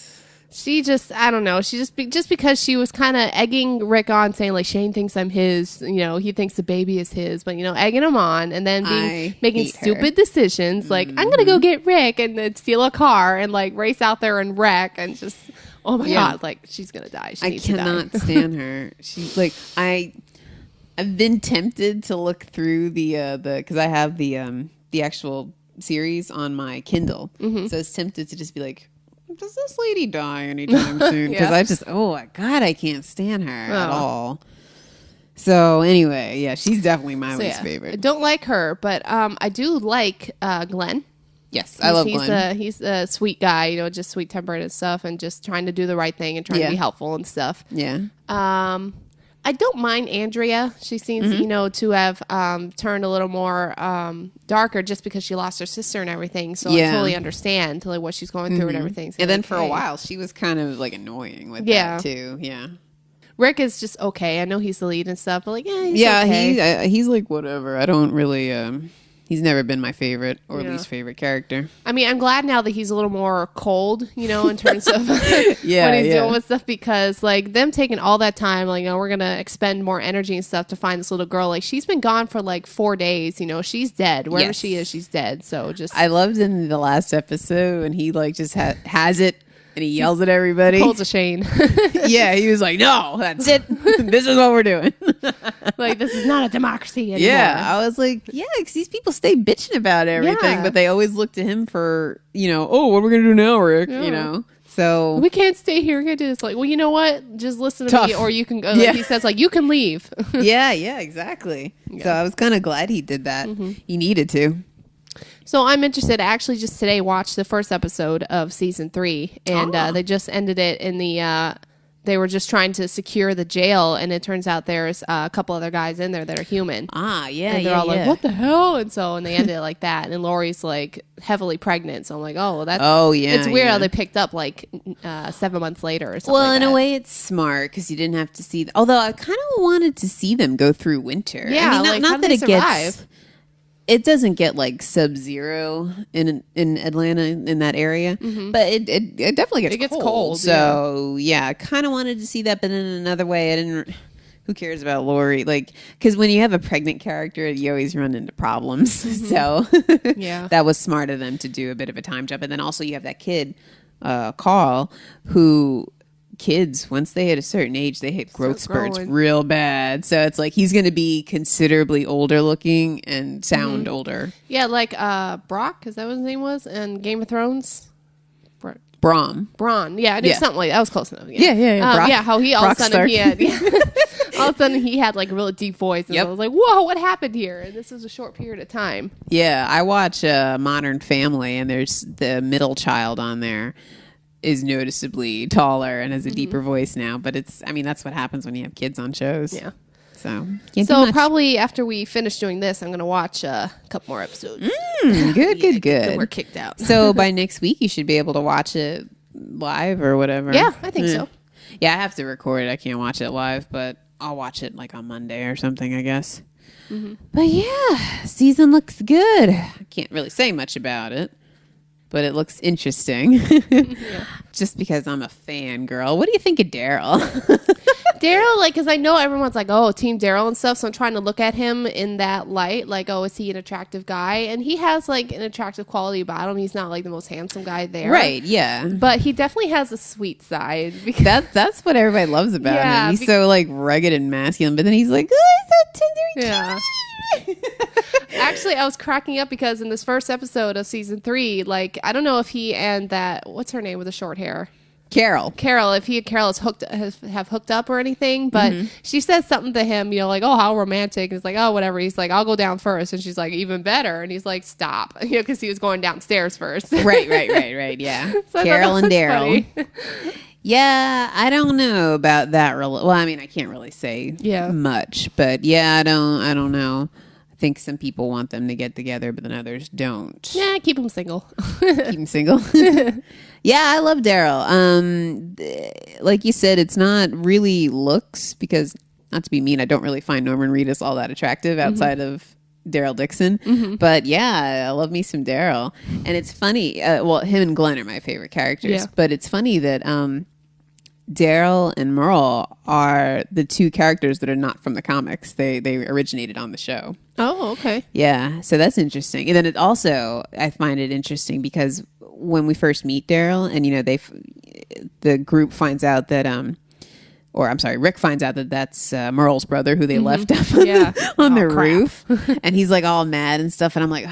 She just, I don't know. She just because she was kind of egging Rick on, saying like, Shane thinks I'm his, he thinks the baby is his, but egging him on, and then making stupid decisions like, I'm gonna go get Rick and then steal a car and like race out there and wreck, and just, oh my god, like, she's gonna die. I cannot stand her. She's like, I've been tempted to look through the because I have the actual series on my Kindle, so I was tempted to just be like, does this lady die anytime soon? Because I just, God, I can't stand her at all. So anyway, yeah, she's definitely my least favorite. I don't like her, but I do like Glenn. Yes, I love Glenn. He's a sweet guy, just sweet-tempered and stuff, and just trying to do the right thing and trying to be helpful and stuff. Yeah. I don't mind Andrea. She seems, to have turned a little more darker just because she lost her sister and everything. So I totally understand like what she's going through and everything. So and then for a while, she was kind of like annoying with that too. Yeah. Rick is just okay. I know he's the lead and stuff, but like, he's okay. He's like whatever. I don't really. He's never been my favorite or least favorite character. I mean, I'm glad now that he's a little more cold, in terms of when he's dealing with stuff, because like them taking all that time, like, we're going to expend more energy and stuff to find this little girl. Like, she's been gone for like 4 days, she's dead. Wherever she is, she's dead. So just. I loved in the last episode when he like just has it. And he yells at everybody. Pulls a Shane. Yeah, he was like, no, that's it. This is what we're doing. Like, this is not a democracy anymore. Yeah, I was like, because these people stay bitching about everything, but they always look to him for, what are we going to do now, Rick? So. We can't stay here. We can't do this. Like, well, you know what? Just listen to me, or you can go. Like he says, like, you can leave. Yeah, exactly. Yeah. So I was kind of glad he did that. He needed to. So I'm interested. I actually just today watched the first episode of season 3, and they just ended it in the. They were just trying to secure the jail, and it turns out there's a couple other guys in there that are human. And they're all like, "What the hell?" And they ended it like that. And Lori's like heavily pregnant, so I'm like, "Oh, well, that's It's weird how they picked up like 7 months later or something." Well, in a way, it's smart because you didn't have to see. Although I kind of wanted to see them go through winter. Yeah, I mean, not that it gets. It doesn't get like sub-zero in Atlanta in that area, but it definitely gets cold. So I kind of wanted to see that, but in another way, I didn't. Who cares about Lori? Like, because when you have a pregnant character, you always run into problems. So that was smart of them to do a bit of a time jump, and then also you have that kid, Carl, who. Kids, once they hit a certain age, they hit growth spurts real bad. So it's like he's going to be considerably older looking and sound older. Yeah, like Brock, is that what his name was? In Game of Thrones? Braun. Yeah, I knew something like that. Was close enough. Yeah. Brock, how he all of a sudden Stark. he had all of a sudden he had like a really deep voice, and I was like, whoa, what happened here? And this was a short period of time. Yeah, I watch Modern Family, and there's the middle child on there is noticeably taller and has a deeper voice now. But that's what happens when you have kids on shows. Yeah. So probably after we finish doing this, I'm going to watch a couple more episodes. Good. We're kicked out. So by next week, you should be able to watch it live or whatever. Yeah, I think so. Yeah, I have to record it. I can't watch it live, but I'll watch it like on Monday or something, I guess. But yeah, season looks good. I can't really say much about it, but it looks interesting. Just because I'm a fangirl. What do you think of Daryl? Daryl, like, because I know everyone's like, oh, Team Daryl and stuff. So I'm trying to look at him in that light. Like, oh, is he an attractive guy? And he has, like, an attractive quality about him. He's not, like, the most handsome guy there. Right, yeah. But he definitely has a sweet side. Because that's what everybody loves about him. He's so, like, rugged and masculine. But then he's like, oh, he's so tender. Yeah. Actually, I was cracking up because in this first episode of season 3, like, I don't know if he and that, what's her name with the short hair? Carol, if he and Carol have hooked up or anything, but she says something to him, like, oh, how romantic. And it's like, oh, whatever. He's like, I'll go down first. And she's like, even better. And he's like, stop. Because he was going downstairs first. Right. Yeah. So Carol and Daryl. Yeah, I don't know about that. I can't really say much, but yeah, I don't know. I think some people want them to get together, but then others don't. Yeah, keep them single. Keep them single. Yeah, I love Daryl. Like you said, it's not really looks because, not to be mean, I don't really find Norman Reedus all that attractive outside of Daryl Dixon. But yeah, I love me some Daryl. And it's funny. Him and Glenn are my favorite characters. Yeah. But it's funny that Daryl and Merle are the two characters that are not from the comics. They originated on the show. Oh, okay. Yeah, so that's interesting. And then it also, I find it interesting because when we first meet Daryl, and the group finds out that Rick finds out that that's Merle's brother who they left up on the roof, and he's like all mad and stuff. And I'm like,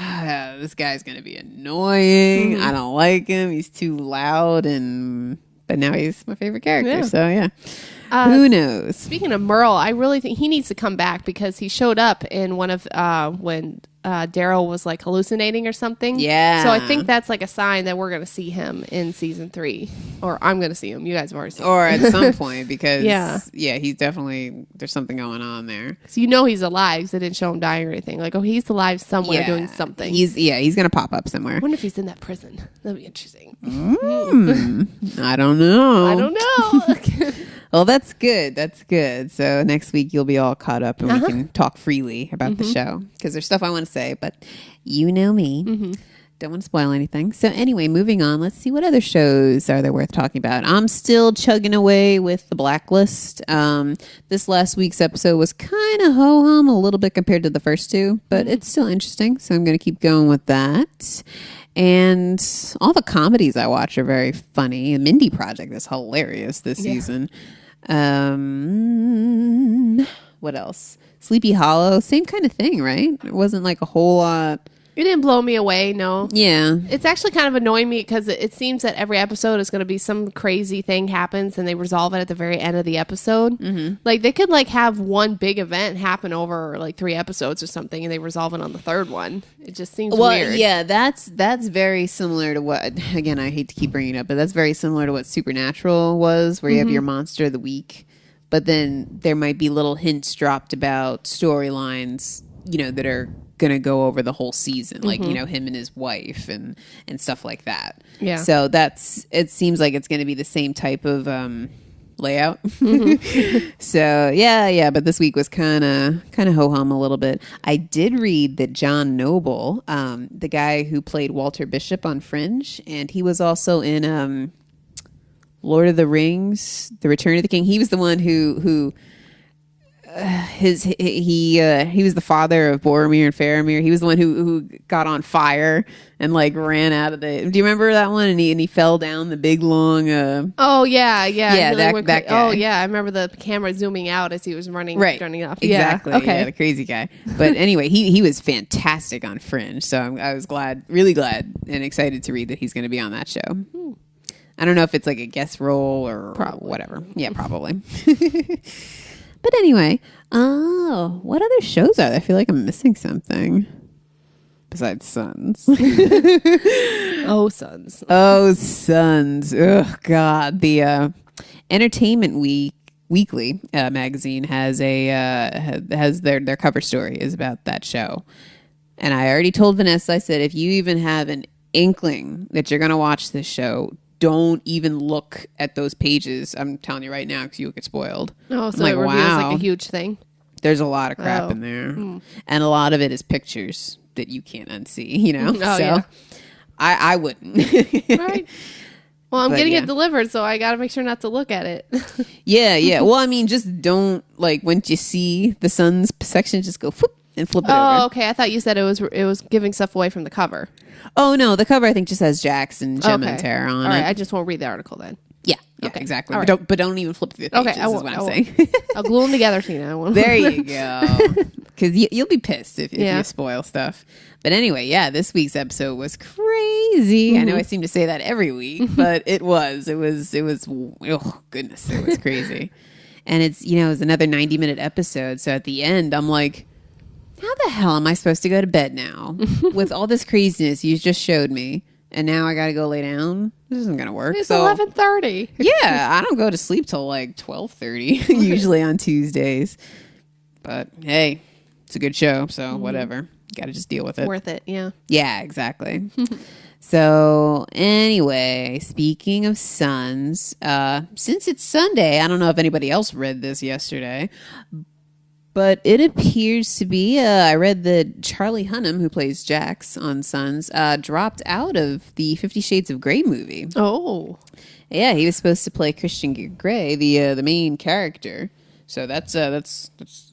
this guy's gonna be annoying. I don't like him. He's too loud, but now he's my favorite character. Yeah. So yeah. Who knows? Speaking of Merle, I really think he needs to come back because he showed up in one of when Daryl was like hallucinating or something. Yeah. So I think that's like a sign that we're going to see him in season 3, or I'm going to see him. You guys have already seen him. Or at some point because he's definitely, there's something going on there. So he's alive because they didn't show him dying or anything. Like, oh, he's alive somewhere doing something. He's going to pop up somewhere. I wonder if he's in that prison. That'd be interesting. I don't know. Well, that's good. So next week you'll be all caught up and we can talk freely about the show because there's stuff I want to say, but you know me. Don't want to spoil anything. So anyway, moving on. Let's see what other shows are there worth talking about. I'm still chugging away with The Blacklist. This last week's episode was kind of ho-hum a little bit compared to the first two, but it's still interesting. So I'm going to keep going with that. And all the comedies I watch are very funny. The Mindy Project is hilarious this season. What else? Sleepy Hollow, same kind of thing, right? It wasn't like a whole lot. It didn't blow me away, no. Yeah. It's actually kind of annoying me because it seems that every episode is going to be some crazy thing happens and they resolve it at the very end of the episode. Like they could like have one big event happen over like 3 episodes or something and they resolve it on the 3rd one. It just seems weird. Yeah, that's very similar to what, again, I hate to keep bringing it up, but that's very similar to what Supernatural was, where you have your monster of the week, but then there might be little hints dropped about storylines, that are going to go over the whole season, like him and his wife and stuff like that. Yeah. So it seems like it's going to be the same type of layout. So yeah. But this week was kind of ho hum a little bit. I did read that John Noble, the guy who played Walter Bishop on Fringe, and he was also in Lord of the Rings, The Return of the King. He was the one who. He was the father of Boromir and Faramir. He was the one who got on fire and like ran out of the. Do you remember that one? And he fell down the big long. Oh yeah. That guy. Oh yeah, I remember the camera zooming out as he was running off. Exactly. Yeah. Okay. Yeah, the crazy guy. But anyway, he was fantastic on Fringe. So I was really glad and excited to read that he's going to be on that show. I don't know if it's like a guest role or whatever. Yeah, probably. But anyway, what other shows are there? I feel like I'm missing something besides Sons. Oh, Sons. Oh, Sons. Oh, God. The Entertainment Weekly magazine has their cover story is about that show. And I already told Vanessa, I said, if you even have an inkling that you're going to watch this show, don't even look at those pages. I'm telling you right now because you'll get spoiled. Oh, so it reveals like a huge thing. There's a lot of crap in there. And a lot of it is pictures that you can't unsee, you know? Yeah. I wouldn't. Right. Well, I'm getting it delivered, so I got to make sure not to look at it. Yeah. Well, I mean, just don't, like, once you see the Sons section, just go whoop, and flip it over. Oh, okay. I thought you said it was giving stuff away from the cover. Oh, no. The cover, I think, just has Jax and Gemma and Tara on it. All right. I just won't read the article then. Yeah, okay. Exactly. Right. But don't even flip through the pages, is what I'm saying. I'll glue them together, Tina. There you go. Because you'll be pissed if you spoil stuff. But anyway, this week's episode was crazy. I know I seem to say that every week, but it was. Oh, goodness, it was crazy. And it's, it was another 90-minute episode. So at the end, I'm like, how the hell am I supposed to go to bed now with all this craziness you just showed me? And now I got to go lay down. This isn't going to work. It's 11:30. Yeah, I don't go to sleep till like 12:30, usually on Tuesdays. But hey, it's a good show, so whatever. Got to just deal with it. Worth it, yeah. Yeah, exactly. So anyway, speaking of Sons, since it's Sunday, I don't know if anybody else read this yesterday, but it appears to be, I read that Charlie Hunnam, who plays Jax on Sons, dropped out of the 50 Shades of Grey movie. Oh. Yeah, he was supposed to play Christian Grey, the main character. So that's a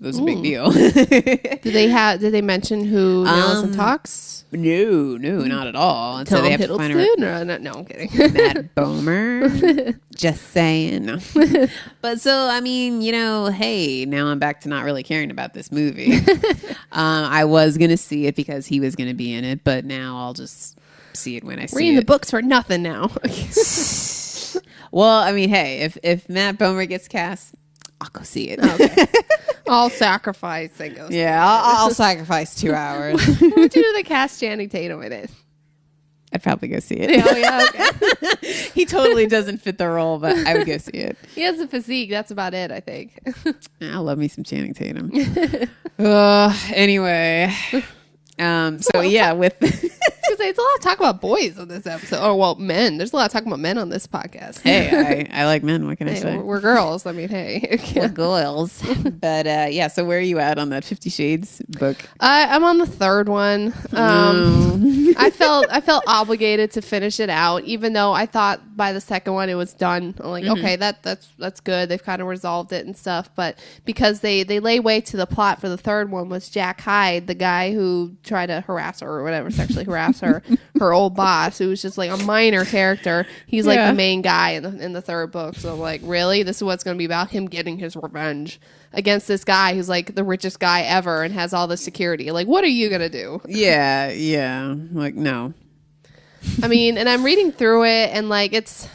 big deal. Did they mention who now is in talks? No, not at all. And Tom so they have Hiddleston? to find No, I'm kidding. Matt Bomer. Just saying. But so, I mean, hey, now I'm back to not really caring about this movie. I was going to see it because he was going to be in it, but now I'll just see it when I see it. Reading the books for nothing now. Well, I mean, hey, if Matt Bomer gets cast, I'll go see it. Okay. I'll sacrifice and go see it. I'll sacrifice 2 hours. What would you do to cast Channing Tatum in it? I'd probably go see it. Oh, yeah, okay. He totally doesn't fit the role, but I would go see it. He has a physique. That's about it, I think. I love me some Channing Tatum. Anyway. So, yeah, with... There's a lot of talk about boys on this episode. Oh, well, men. There's a lot of talk about men on this podcast. Hey, I like men. What can I say? We're girls. I mean, hey. We're girls. But, so where are you at on that 50 Shades book? I'm on the third one. I felt obligated to finish it out, even though I thought by the second one it was done. I'm like, okay, that's good. They've kind of resolved it and stuff. But because they lay way to the plot for the third one was Jack Hyde, the guy who tried to harass her or whatever, sexually harass her old boss, who was just like a minor character. He's like the main guy in the third book. So I'm like, really? This is what's going to be about, him getting his revenge against this guy who's like the richest guy ever and has all the security. Like, what are you going to do? Yeah. Like, no. I mean, and I'm reading through it, and like it's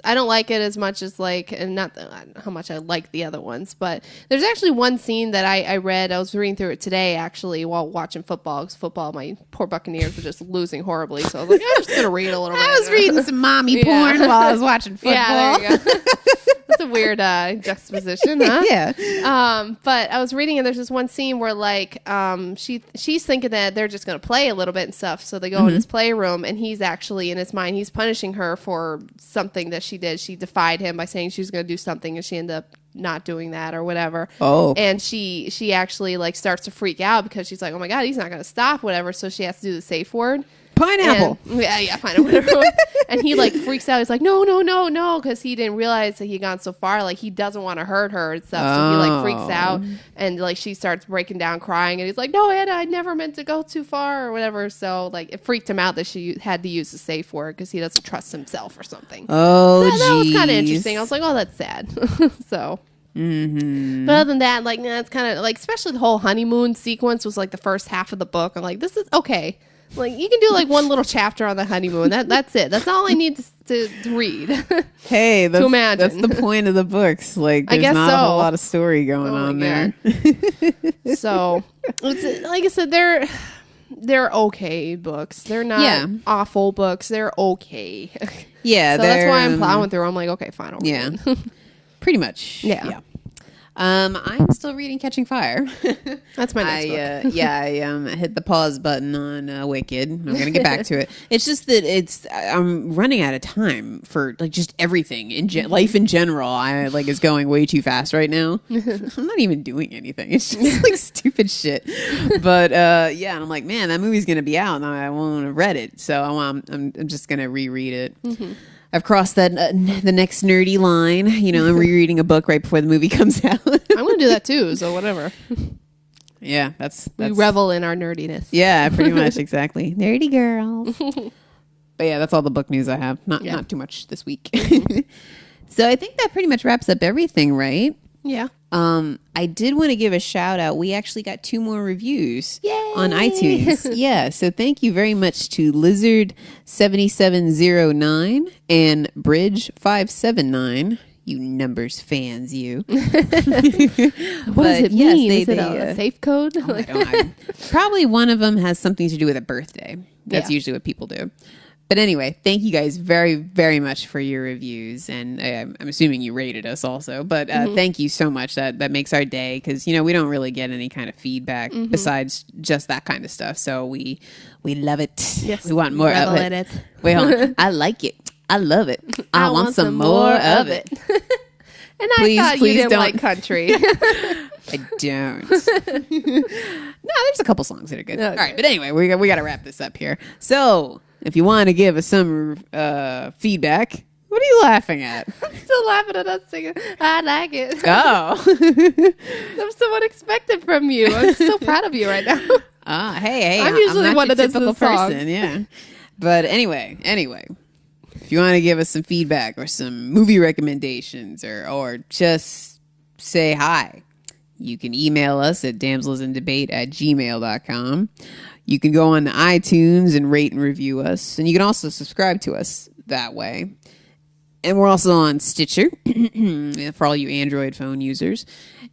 I don't like it as much as like, and not how much I like the other ones, but there's actually one scene that I read. I was reading through it today actually while watching football, because my poor Buccaneers were just losing horribly. So I was like, I'm just gonna read a little bit. I was reading some mommy porn while I was watching football. Yeah, there you go. That's a weird juxtaposition, huh? Yeah. But I was reading, and there's this one scene where like she's thinking that they're just gonna play a little bit and stuff. So they go in his playroom, and he's actually in his mind he's punishing her for something that she did. She defied him by saying she was going to do something, and she ended up not doing that or whatever. Oh. And she actually like starts to freak out because she's like, oh my God, he's not going to stop, whatever. So she has to do the safe word. Pineapple. And, yeah, pineapple. And he like freaks out. He's like, no, because he didn't realize that he had gone so far. Like, he doesn't want to hurt her and stuff. So he like freaks out, and like she starts breaking down crying, and he's like, no, Anna, I never meant to go too far or whatever. So like it freaked him out that she had to use the safe word because he doesn't trust himself or something. Oh, so that was kind of interesting. I was like, oh, that's sad. So. Mm-hmm. But other than that, like, it's kind of like, especially the whole honeymoon sequence was like the first half of the book. I'm like, this is okay. Like, you can do like one little chapter on the honeymoon. That's it. That's all I need to read. Hey, to imagine. That's the point of the books. Like, there's not a whole lot of story going on there. So, it's, like I said, they're okay books. They're not awful books. They're okay. Yeah, so that's why I'm plowing through. I'm like, okay, fine. Pretty much. Yeah. I'm still reading Catching Fire. That's my next book. I hit the pause button on Wicked. I'm gonna get back to it. It's just that I'm running out of time for like just everything in life in general. I like is going way too fast right now. I'm not even doing anything. It's just like stupid shit. But and I'm like, man, that movie's gonna be out, and I won't have read it, so I'm just gonna reread it. Mm-hmm. I've crossed that the next nerdy line. You know, I'm rereading a book right before the movie comes out. I'm going to do that too, so whatever. Yeah, that's... We revel in our nerdiness. Yeah, pretty much, exactly. Nerdy girls. But yeah, that's all the book news I have. Not too much this week. So I think that pretty much wraps up everything, right? Yeah. I did want to give a shout out. We actually got 2 more reviews Yay! On iTunes. Yeah, so thank you very much to Lizard7709 and Bridge579. You numbers fans, you. What does it mean? Is it a safe code? Probably one of them has something to do with a birthday. That's usually what people do. But anyway, thank you guys very, very much for your reviews. And I'm assuming you rated us also. But thank you so much. That makes our day because, you know, we don't really get any kind of feedback besides just that kind of stuff. So we love it. Yes, we want more of it. Wait, hold on. I like it. I love it. I want some more of it. And please, I thought you didn't like country. I don't. No, there's a couple songs that are good. Okay. All right, but anyway, we got to wrap this up here. So, if you want to give us some feedback, what are you laughing at? I'm still laughing at us singing. I like it. Oh, I'm so unexpected from you. I'm so proud of you right now. Hey, I'm usually one of the typical person. Yeah, but anyway. If you want to give us some feedback or some movie recommendations or just say hi, you can email us at damselsinDebate@gmail.com. You can go on to iTunes and rate and review us. And you can also subscribe to us that way. And we're also on Stitcher for all you Android phone users.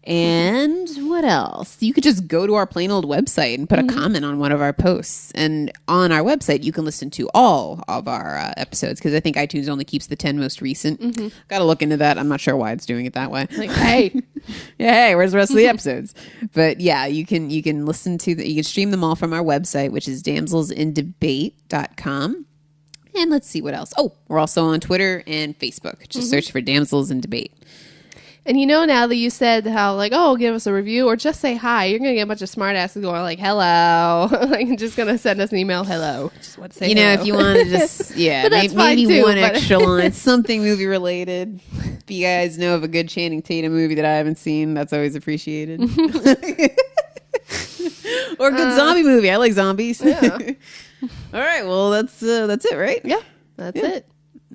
And what else? You could just go to our plain old website and put a comment on one of our posts. And on our website, you can listen to all of our episodes because I think iTunes only keeps the 10 most recent. Got to look into that. I'm not sure why it's doing it that way. Like, hey, where's the rest of the episodes? But yeah, you can listen to you can stream them all from our website, which is damselsindebate.com. And let's see what else. Oh, we're also on Twitter and Facebook. Just search for Damsels in Debate. And you know, now that you said how, like, oh, give us a review or just say hi, you're going to get a bunch of smart asses going like, hello. Like, just going to send us an email, hello. Just want to say hello. If you want to just, maybe one extra line, something movie related. If you guys know of a good Channing Tatum movie that I haven't seen, that's always appreciated. Or a good zombie movie. I like zombies. Yeah. All right. Well, that's it, right? Yeah. That's it.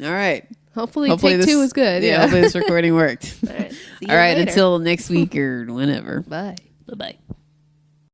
All right. Hopefully take 2 was good. Yeah. Hopefully this recording worked. All right. All right. Until next week or whenever. Bye. Bye-bye.